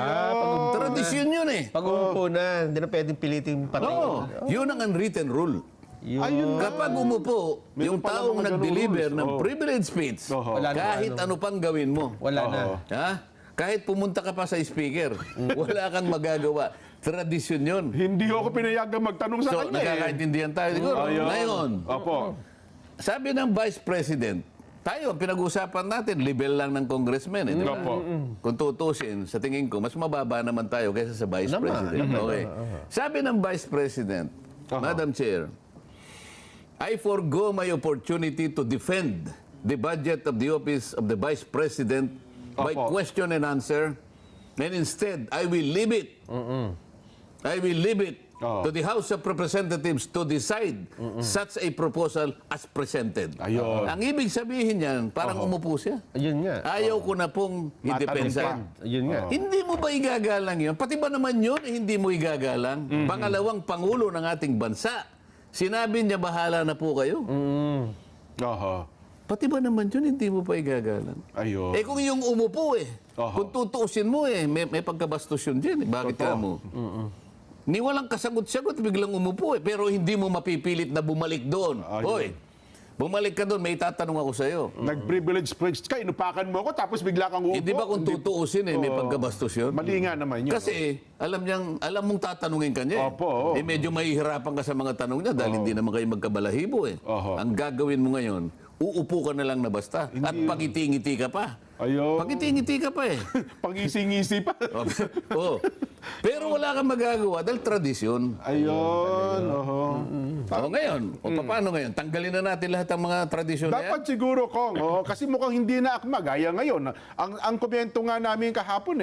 Tradisyon yun eh. Pag umupo na, hindi na pwedeng piliting patay. Oo, yun ang unwritten rule. Yun. Kapag umupo, yung pala taong mga ganung nag-deliver rules. ng Oo. privilege speech, Wala na kahit ano pang gawin mo, Wala na. ha? Kahit pumunta ka pa sa speaker, wala kang magagawa. Tradisyon yun. Hindi ako pinayagan magtanong sa So, kanya. nakakaintindihan tayo siguro. Ayun. Ngayon, Opo. sabi ng Vice President, tayo, pinag-usapan natin, level lang ng congressman. Eh, di ba? Opo. Kung tutusin, sa tingin ko, mas mababa naman tayo kaysa sa Vice President. Okay. Sabi ng Vice President, Madam Chair, I forgo my opportunity to defend the budget of the office of the Vice President by Opo. question and answer, and instead, I will leave it. I will leave it to the House of Representatives to decide such a proposal as presented. Ayun. Ang ibig sabihin niyan, parang umupo siya. Ayun nga. Ayaw ko na pong idepensa. Ayun nga. Hindi mo ba igagalang yun? Pati ba naman yun, hindi mo igagalang? Pangalawang Pangulo ng ating bansa. Sinabi niya, bahala na po kayo. Oho. Pati ba naman yun, hindi mo pa igagalang? Ayun. Eh kung yung umupo Oho. kung tutuusin mo may pagkabastos yun dyan. Bakit ka Totoo. mo? Ni walang kasagot-sagot, biglang umupo pero hindi mo mapipilit na bumalik doon. Ayun. Hoy, bumalik ka doon, may tatanong ako sa'yo. Nag-privilege speech ka, inupakan mo ako, tapos bigla kang uupo. Hindi ba kung tutuusin may pagkabastos yun? Mali nga naman yun. Kasi alam mong tatanungin ka niya. Opo, oo. Medyo mahihirapan ka sa mga tanong niya dahil hindi naman kayo magkabalahibo Oho. Ang gagawin mo ngayon, uupo ka na lang na basta. At pagiti-ngiti ka pa. Ayun. Pagiti-ngiti ka pa eh. Pangisi-ngisi pa. Oo. Pero wala kang magagawa dahil tradisyon. Ayun. Oho. O ngayon, paano ngayon? Tanggalin na natin lahat ng mga tradisyon na yan? Dapat siguro, Kong. Kasi mukhang hindi na akma. Gaya ngayon. Ang komento nga namin kahapon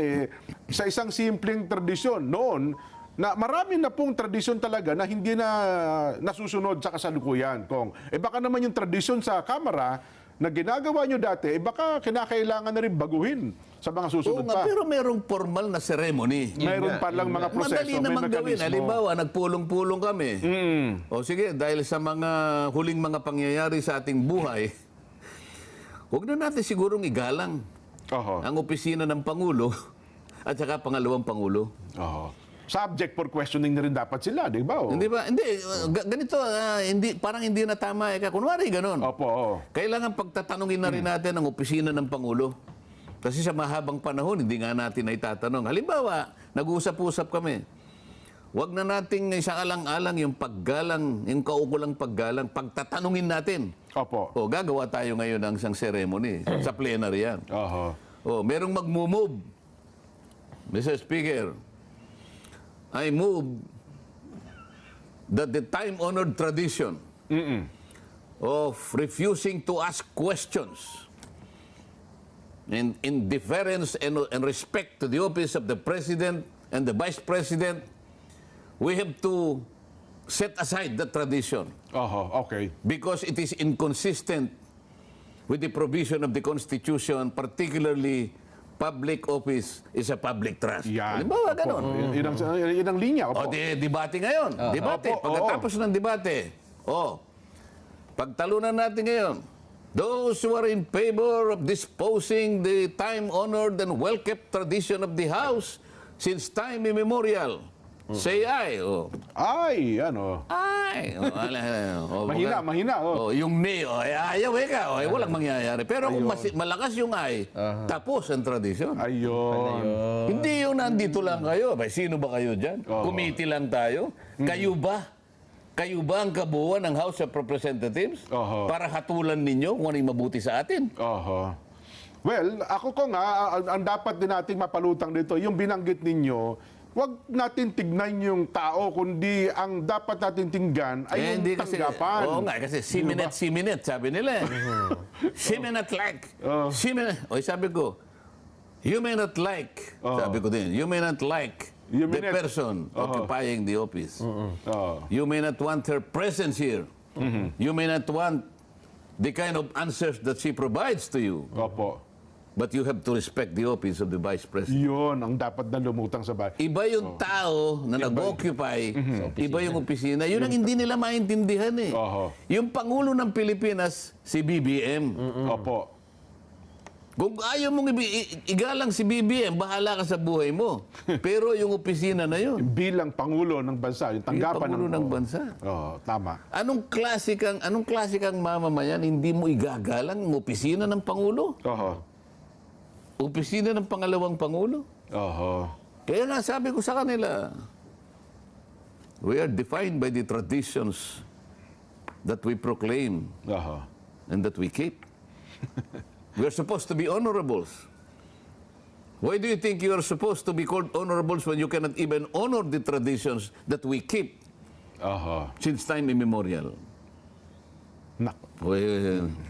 sa isang simpleng tradisyon noon, na marami na pong tradisyon talaga na hindi na nasusunod sa kasalukuyan, Kong. Baka naman yung tradisyon sa Kamara na ginagawa nyo dati, baka kinakailangan na rin baguhin sa mga Oo susunod nga, pa. pero merong formal na ceremony. Mayroon pa lang mga proseso, Madali may namang gawin. mekanismo. Halimbawa, nagpulong-pulong kami. O sige, dahil sa mga huling mga pangyayari sa ating buhay, huwag na natin sigurong igalang Oho. ang opisina ng Pangulo at saka pangalawang Pangulo. Oho. Subject for questioning na rin dapat sila, di ba? Hindi ba? Hindi. Ganito, parang hindi na tama. Kunwari, ganun. Opo. Oo. Kailangan pagtatanungin na rin natin ang opisina ng Pangulo. Kasi sa mahabang panahon, hindi nga natin na itatanong. Halimbawa, nag-usap-usap kami. Huwag na nating isaalang-alang yung paggalang, yung kaukulang paggalang, pagtatanungin natin. Opo. O, gagawa tayo ngayon ng isang ceremony sa plenary yan. Oho. O, merong mag-move. Mr. Speaker, I move that the time-honored tradition of refusing to ask questions in deference and respect to the office of the President and the Vice President, we have to set aside that tradition Oho. Okay. because it is inconsistent with the provision of the Constitution, particularly public office is a public trust. Yan. Halimbawa, Opo. ganon. Yun ang linya. O, Opo. debate ngayon. Debate. Opo, Pagkatapos ng debate, pagtalunan natin ngayon, those who are in favor of disposing the time-honored and well-kept tradition of the House since time immemorial, say aye. O, Ay, ano. ay. Mahina. Yung nay, ayaw ka. Walang mangyayari. Pero kung malakas yung ay, tapos ang tradisyon. Ayun. Hindi yung nandito lang kayo. Sino ba kayo dyan? Committee lang tayo? Kayo ba? Kayo ba ang kabuuan ng House of Representatives? Oho. Para hatulan ninyo kung ano yung mabuti sa atin? Oho. Well, ako ko nga, ang dapat din nating mapalutang dito, yung binanggit ninyo, wag natin tignan yung tao, kundi ang dapat natin tingnan ay yung tanggapan. Oo nga, kasi siminate, sabi nila. Siminate like. Sabi ko, you may not like, sabi ko din, you may not like You may the not- person occupying the office. Oo. You may not want her presence here. You may not want the kind of answers that she provides to you. Opo. But you have to respect the office of the Vice President. Yun ang dapat na lumutang sa bahay. Iba yung tao na nag-occupy, iba yung opisina. Yun ang hindi nila maintindihan eh. Oho. Yung Pangulo ng Pilipinas, si BBM. Opo. Kung ayaw mong igalang si BBM, bahala ka sa buhay mo. Pero yung opisina na yun, Bilang Pangulo ng bansa, yung tanggapan Pangulo ng bansa. Oo, tama. Anong klasikang mamamayan hindi mo igagalang ang opisina ng Pangulo? Oho. Opisina ng pangalawang Pangulo? Oho. Kaya nga sabi ko sa kanila, we are defined by the traditions that we proclaim Oho. and that we keep. We are supposed to be honorables. Why do you think you are supposed to be called honorables when you cannot even honor the traditions that we keep Oho. since time immemorial? Nak.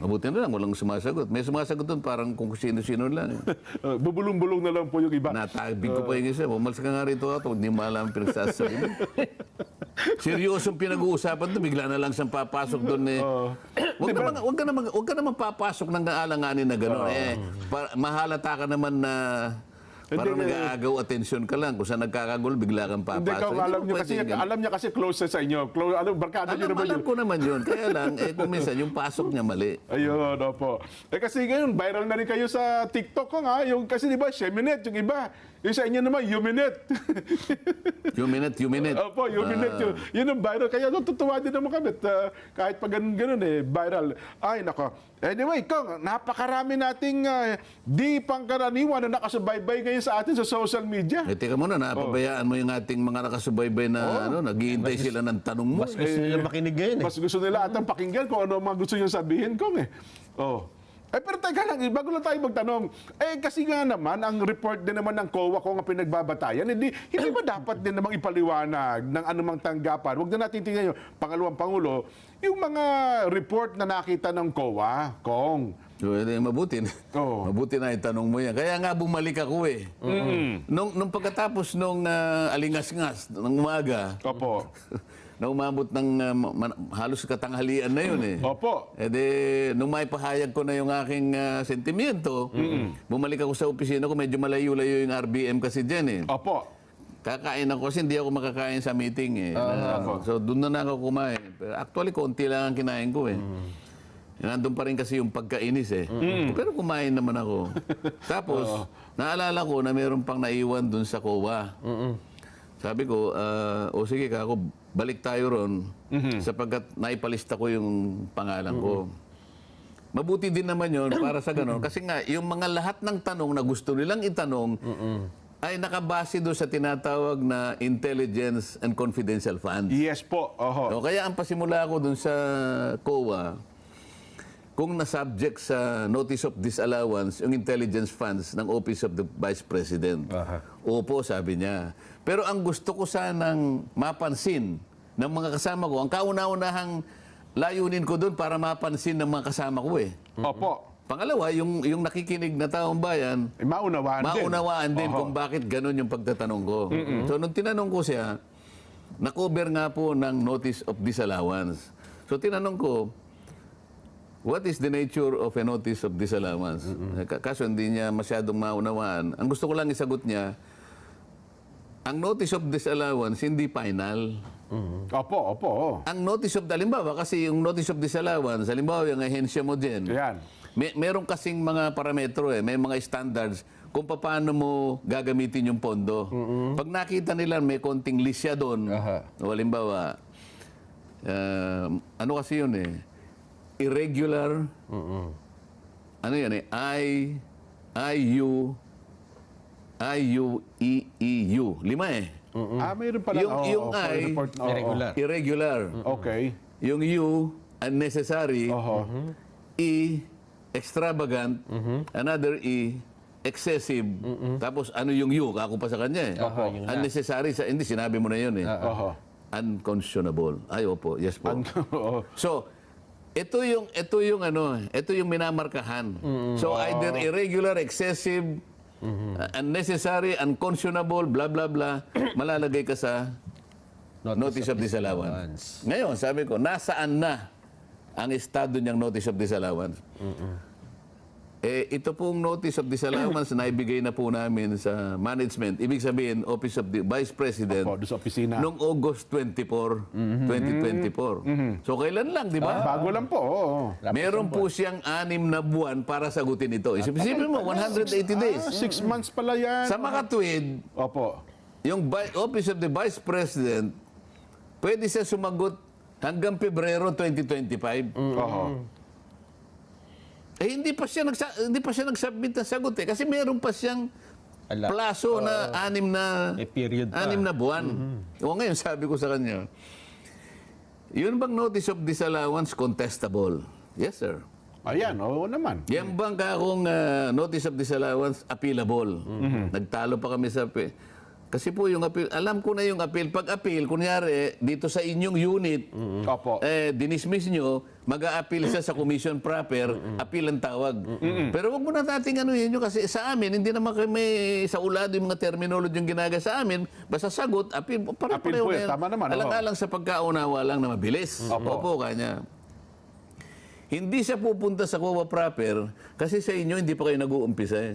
Mabuti na lang, walang sumasagot. May sumasagot doon parang kung sino-sino lang. Bubulong-bulong na lang po yung iba. Natabig ko pa yung isa. Umalis ka nga rito ako, hindi mo alam ang pinagsasabi mo. Seryosong pinag-uusapan doon, bigla na lang siyang papasok doon eh. Huwag ka naman papasok ng kaalanganin na gano'n. Mahalata ka naman na parang nag-aagaw atensyon ka lang. Kung saan nagkakagulo, bigla kang papasok. Hindi ka, alam niya kasi close sa inyo. Barkada niyo naman Alam yun. ko naman yun. Kaya lang, kung minsan yung pasok niya mali. Ayun, opo. Kasi ngayon, viral na rin kayo sa TikTok ko nga. Yung, kasi di ba, Sheminette, yung iba. Yung sa inyo naman, Yuminette. Yuminette. Opo, Yuminette. Yun ang viral. Kaya natutuwa din naman kami. Kahit pag ganun viral. Ay, nako. Anyway, Kong, napakarami nating di pangkaraniwan na nakasubaybay ngayon sa atin sa social media. Teka muna, napabayaan mo yung ating mga nakasubaybay na naghihintay sila ng tanong mo. Mas gusto nila makinig ngayon eh. Mas gusto nila atang pakinggan kung ano ang mga gusto nyo sabihin, Kong eh. Oh. Pero teka lang, bago lang tayo magtanong, kasi nga naman, ang report din naman ng COA kung ang pinagbabatayan, hindi ba dapat din namang ipaliwanag ng anumang tanggapan? Huwag na natin tingnan yung pangalawang Pangulo, yung mga report na nakita ng COA, Kong. So, mabuti. Oo. Mabuti na itanong mo yan. Kaya nga bumalik ako eh. Nung pagkatapos nung alingas-ngas ng umaga, Opo. na umabot ng halos katanghalian na yun eh. Opo. Nung maipahayag ko na yung aking sentimiento, bumalik ako sa opisina ko, medyo malayo-layo yung RBM kasi dyan eh. Opo. Kakain ako kasi hindi ako makakain sa meeting eh. So doon na ako kumain. Pero actually, konti lang ang kinain ko eh. Nandun pa rin kasi yung pagkainis eh. Pero kumain naman ako. Tapos, naalala ko na meron pang naiwan dun sa COA. Sabi ko, sige kako, balik tayo ron sapagkat naipalista ko yung pangalan ko. Mabuti din naman yun para sa ganon. Kasi nga, yung mga lahat ng tanong na gusto nilang itanong ay nakabase doon sa tinatawag na intelligence and confidential funds. Yes po. Oho. Kaya ang pasimula ko doon sa COA, kung na-subject sa notice of disallowance yung intelligence funds ng Office of the Vice President. Opo, sabi niya. Pero ang gusto ko sanang mapansin ng mga kasama ko, ang kauna-unahang layunin ko doon para mapansin ng mga kasama ko eh. Opo. Pangalawa, yung nakikinig na taong bayan, Maunawaan din kung bakit ganun yung pagtatanong ko. So nung tinanong ko siya, na-cover nga po ng notice of disallowance. So tinanong ko, what is the nature of a notice of disallowance? Kaso hindi niya masyadong maunawaan. Ang gusto ko lang isagot niya, ang notice of disallowance hindi final. Opo. Ang notice of, halimbawa, kasi yung notice of disallowance, halimbawa yung ahensya mo dyan, Ayan. meron kasing mga parametro may mga standards kung paano mo gagamitin yung pondo. Pag nakita nila may konting lisya doon, halimbawa, ano kasi yun irregular, ano yan IUEEU. 5 Mayroon pala. Yung I, irregular. Okay. Yung U, unnecessary. E, extravagant. Another E, excessive. Tapos ano yung U? Kako pa sa kanya unnecessary. Hindi, sinabi mo na yun unconscionable. Ay, opo. Yes po. So, ito yung minamarkahan. So, either irregular, excessive, unnecessary, unconscionable, blah, blah, blah, malalagay ka sa notice of disallowance. Ngayon, sabi ko, nasaan na ang estado niyang notice of disallowance? ito pong notice of disallowance na ibigay na po namin sa management. Ibig sabihin, Office of the Vice President, Opo, doon sa opisina. noong August 24, 2024. So, kailan lang, di ba? Bago lang po. Oo. Meron po siyang 6 na buwan para sagutin ito. Isipin mo, 180 days. 6 months pala yan. Sa makatwid, Opo. yung Office of the Vice President, pwede siya sumagot hanggang Pebrero 2025. Oho. Eh, hindi pa siya nag-submit ng sagot kasi meron pa siyang Ala. plaso na 6 na May period pa. 6 na buwan. O ngayon, sabi ko sa kanya, yun bang notice of disallowance contestable? Yes, sir. Ayan, oo naman. Yan bang kakong notice of disallowance appealable? Nagtalo pa kami sa kasi po yung appeal, alam ko na yung appeal. Pag appeal, kunyari, dito sa inyong unit, Opo. dinismiss nyo, mag-a-appeal siya sa commission proper, appeal ang tawag. Pero wag mo na nating ano yun, kasi sa amin, hindi naman kami sa ulado yung mga terminology yung ginaga sa amin, basta sagot, appeal, Appeal pareho po na yun, yan. tama naman, Alang-alang sa pagkaunawa lang na mabilis. Opo, kanya. Hindi siya pupunta sa COA proper kasi sa inyo hindi pa kayo nag-uumpisa eh.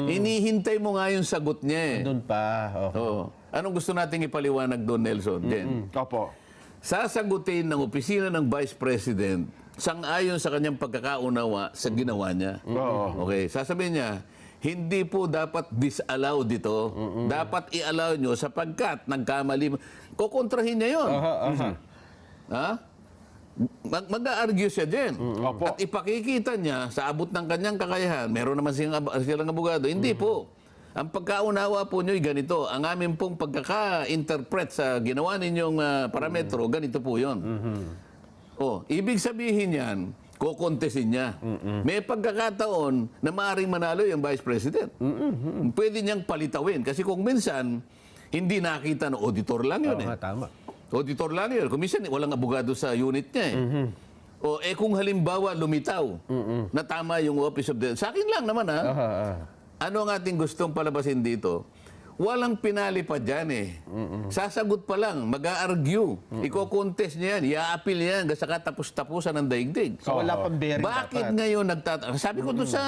Inihintay mo nga yung sagot niya eh. Doon pa. Oo. Anong gusto nating ipaliwanag doon, Nelson? Jen? Opo. Sasagutin ng opisina ng Vice President sang-ayon sa kanyang pagkakaunawa sa ginawa niya. Oo. Okay, sasabihin niya, hindi po dapat disallow dito. Dapat i-allow nyo sapagkat nagkamali. Kukontrahin niya yun. Ha? Mag-a-argue siya din. Opo. At ipakikita niya sa abot ng kanyang kakayahan, meron naman silang abogado. Hindi po. Ang pagkaunawa po nyo ay ganito. Ang amin pong pagkaka-interpret sa ginawa ninyong parametro, ganito po yun. Ibig sabihin yan, kukontesin niya. May pagkakataon na maaaring manalo yung Vice President. Pwede niyang palitawin. Kasi kung minsan, hindi nakita ng auditor lang yun. Tama. Auditor lang yun. Kung minsan, walang abogado sa unit niya eh. Kung halimbawa lumitaw na tama yung Office of the... Sa akin lang naman ha. Ano ang ating gustong palabasin dito? Walang pinali pa dyan eh. Sasagot pa lang, mag-a-argue. Iko-contest niya yan, i-a-appeal yan, sa katapos-tapusan ng daigdig. So wala pang bearing Bakit dapat. ngayon Sabi ko doon sa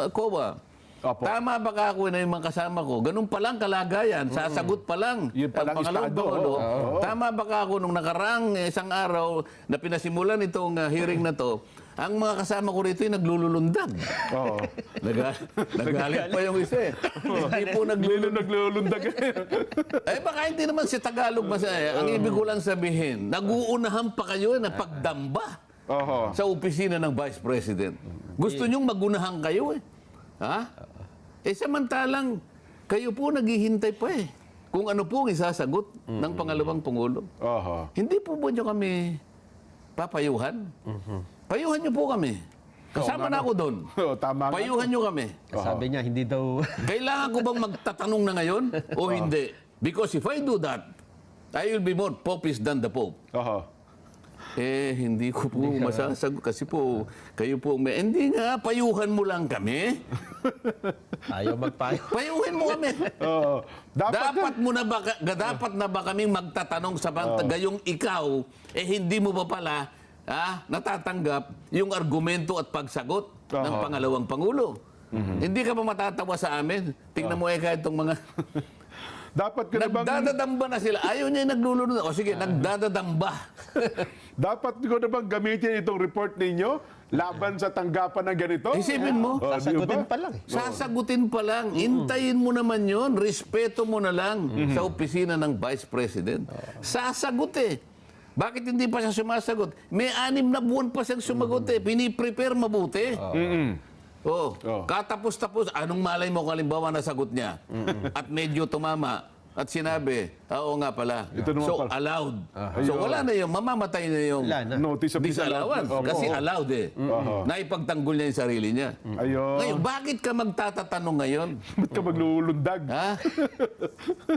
COA, Opo. tama ba ka ako na yung mga kasama ko? Ganun pa lang kalagayan. Sasagot pa lang. Yun pa lang Ang pangalawang estado. pangulo, Oo. tama ba ka ako nung nakarang isang araw na pinasimulan itong hearing na to, ang mga kasama ko rito ay naglululundag. Oo. Nagalit pa yung isa eh. Hindi po Naglulundag. baka hindi naman si Tagalog masaya. Ang ibig ko lang sabihin, nag-uunahan pa kayo na pagdamba Oho. sa opisina ng Vice President. Gusto nyong magunahan kayo eh. Ha? Samantalang, kayo po naghihintay pa eh. Kung ano po ang isasagot ng pangalawang Pangulo. Oho. Hindi po ba nyo kami papayuhan? Payuhan nyo po kami. Kasama na ako doon. Oo, tama nga. Payuhan nyo kami. Sabi niya, hindi daw... Kailangan ko bang magtatanong na ngayon o hindi? Because if I do that, I will be more popist than the Pope. Oho. Hindi ko po masasagot kasi po, kayo po hindi nga, payuhan mo lang kami. Ayaw magpayo. Payuhin mo kami. Oo. Dapat na ba kaming magtatanong sa gayong ikaw, hindi mo ba pala natatanggap yung argumento at pagsagot ng pangalawang Pangulo? Hindi ka ba matatawa sa amin? Tingnan mo kahit itong mga... Dapat ko na bang... Nagdadadamba na sila. Ayaw niya yung naglulunod. O sige, nagdadadamba. Dapat ko na bang gamitin itong report ninyo laban sa tanggapan ng ganito? Isipin mo. Oh, di Sasagutin ba? pa lang. Sasagutin pa lang. Intayin mo naman yon. Respeto mo na lang sa opisina ng Vice President. Sasagot eh. Bakit hindi pa siya sumasagot? May 6 na buwan pa siyang sumagot eh. Piniprepare mabuti. Katapos-tapos, anong malay mo kung halimbawa nasagot niya? At medyo tumama. At sinabi, oo nga pala. Ito naman So, pala. allowed. So, wala na yung, mamamatay na yung Wala na. Notice of disallowance. disallowance. Kasi allowed eh. Naipagtanggol niya yung sarili niya. Ayun. Ngayon, bakit ka magtatatanong ngayon? Ba't ka maglulundag? Ha?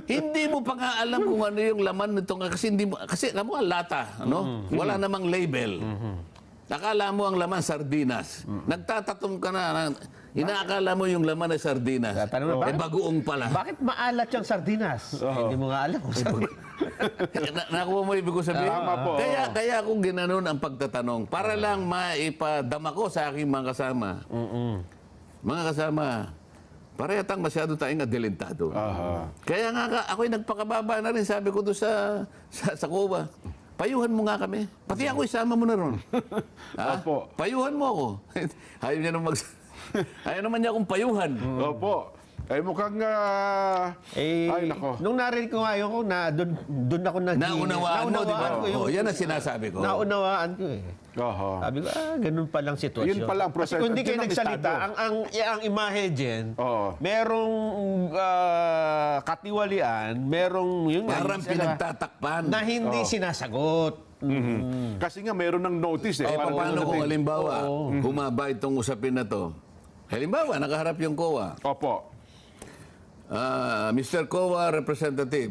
Hindi mo pa nga alam kung ano yung laman nito kasi hindi mo kasi alam mo ang lata, ano? Wala namang label. Akala mo ang laman sardinas. Nagtatatong ka na, inaakala mo yung laman ay sardinas. Tanong na, Bagoong pala. bakit maalat yung sardinas? Hindi mo nga alam kung saan. Nakuha mo ibig ko sabihin? Tama po. Kaya ako ginanon ang pagtatanong para lang maipadama ko sa aking mga kasama mga kasama, parehang masyado tayong adelentado. Kaya nga ako'y nagpakababa na rin, sabi ko doon sa COA. Payuhan mo nga kami. Pati ako isama mo na ron. Opo. Payuhan mo ako. Ayaw niya ayaw naman niya akong payuhan. Opo. Ay mukhang... ay, nako. Nung narinig ko nga yun, doon ako Naunawaan mo, di ba? Yan ang sinasabi ko. Naunawaan ko eh. Oho. Sabi ko, ganun palang sitwasyon. Yun pala ang proseso. Kasi kung di kayo Yun ang nagsalita, estado. ang imahe dyan, Oo. merong katiwalian, merong yun nga, Parang pinagtatakpan. na hindi sinasagot. Kasi nga mayroon ng notice eh. Parang Paano ganun kung natin. halimbawa, humaba itong usapin na to? Halimbawa, nakaharap yung COA. Opo. Mr. COA Representative,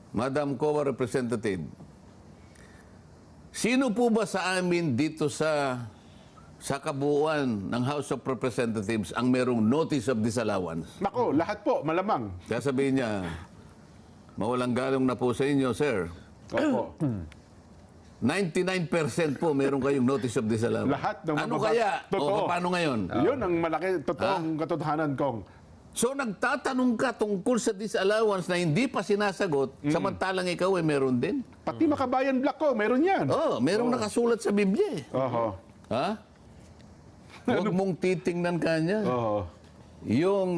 Madam COA Representative, sino po ba sa amin dito sa kabuuan ng House of Representatives ang merong notice of disallowance? Nako, lahat po, malamang. Kaya sabihin niya, mawalang galong na po sa inyo, sir. Opo. 99% po meron kayong notice of disallowance. Lahat ng Ano mababa- kaya? Totoo. O paano ngayon? Yun ang malaki, totoong katotohanan kong. So nagtatanong ka tungkol sa disallowance na hindi pa sinasagot, samantalang ikaw ay meron din? Pati Makabayan Black ko, meron yan. Oh, merong nakasulat sa Biblia eh. Oho. Ha? Huwag mong titingnan kanya. Oho. Yung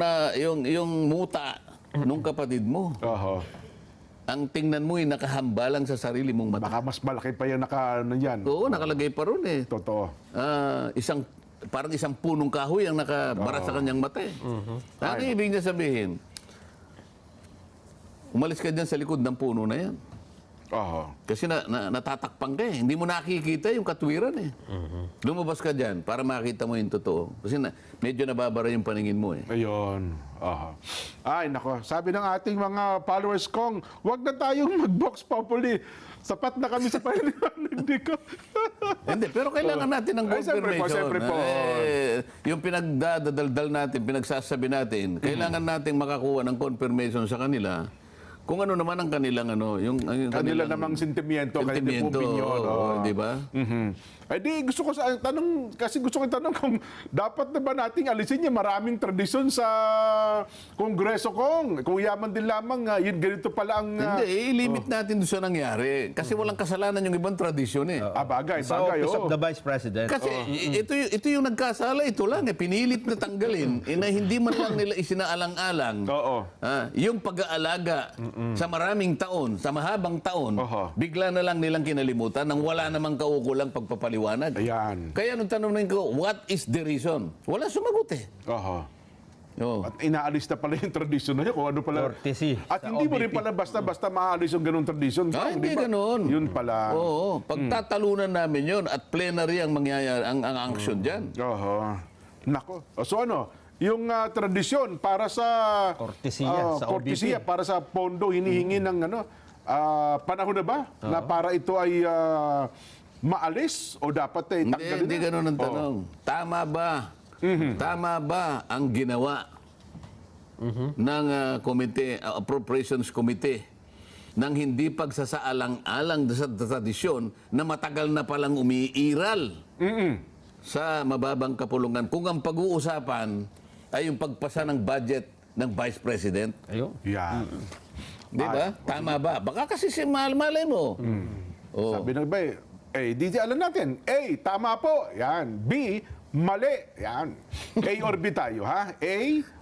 muta nung kapatid mo. Oho. Ang tingnan mo ay nakahambalang sa sarili mong mata. Baka mas malaki pa yan yan. Oo, nakalagay pa ron eh. Totoo. Parang isang punong kahoy ang nakabara sa kanyang mata eh. Ano ibig niya sabihin? Umalis ka dyan sa likod ng puno na yan. Oho. Kasi natatakpan ka eh. Hindi mo nakikita yung katwiran eh. Lumabas ka dyan para makita mo yung totoo. Kasi medyo nababara yung paningin mo eh. Ayun. Oho. Ay, nako. Sabi ng ating mga followers kong, wag na tayong mag-box populi. Sapat na kami sa paliwanag ko. Hindi, pero kailangan natin ng Ay, confirmation. siyempre po. Yung pinagdadaldal natin, pinagsasabi natin, kailangan nating makakuha ng confirmation sa kanila kung ano naman ang kanilang yung Kanila namang sentimiento, kanila po opinion. oo, di ba? Eh di, gusto ko tanong, kasi gusto ko tanong kung dapat na ba nating alisin yung maraming tradisyon sa Kongreso kong. Kung yaman din lamang, yun ganito pala ang... Hindi, i-limit natin doon sa nangyari. Kasi walang kasalanan yung ibang tradisyon eh. bagay, Sa bagay. Office of Oo. the Vice President. Kasi ito yung nagkasala, ito lang eh. Pinilit na tanggalin, na hindi man lang nila isinaalang-alang. Oo. Yung pag-aalaga sa maraming taon, sa mahabang taon, Oho. bigla na lang nilang kinalimutan nang wala namang kaukulang pagpapaliwanag. Ayan. Kaya nung tanong ko, what is the reason? Wala sumagot eh. Oho. Oo. At inaalis na pala yung tradisyon na yun, kung ano pala. Courtesy At sa hindi mo rin OBP. pala basta-basta maaalis yung ganung tradisyon. Hindi Di ba? ganun. Yun pala. Oo. Pagtatalunan namin yun at plenary ang mangyayari, ang action dyan. Oho. Nako. So ano, yung tradisyon para sa... Kortesiya sa kortesiya OBP. para sa pondo, hinihingi ng panahon na ba? Na para ito ay maalis o dapat ay tanggalin Hindi na? ganun ang tanong. Tama ba? Tama ba ang ginawa ng Appropriations Committee ng hindi pagsasaalang-alang sa tradisyon na matagal na palang umiiral sa mababang kapulungan kung ang pag-uusapan ay yung pagpasa ng budget ng Vice President? Ayun. Yan. Di ba? Tama ba? Baka kasi si malay mo. Oh. Sabi ng iba, di alam natin. A, tama po. Yan. B, mali. Yan. A or B tayo, ha? A,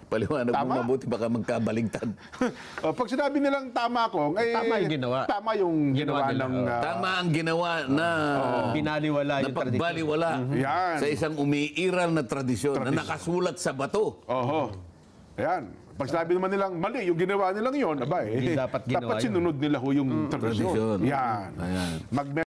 Paliwanag Tama? mo mabuti baka magkabaligtad. pag sinabi nilang tama ko, Tama yung ginawa. Tama yung ginawa Ginawa nila, ng... Tama ang ginawa na Binaliwala na yung tradisyon. pagbaliwala Yan. sa isang umiiral na tradisyon na nakasulat sa bato. Oho. Ayan. Pag sinabi naman nilang mali, yung ginawa nilang yon, aba Hindi dapat ginawa dapat yun. sinunod nila ho yung tradisyon. Tradisyon. Yan. Ayan.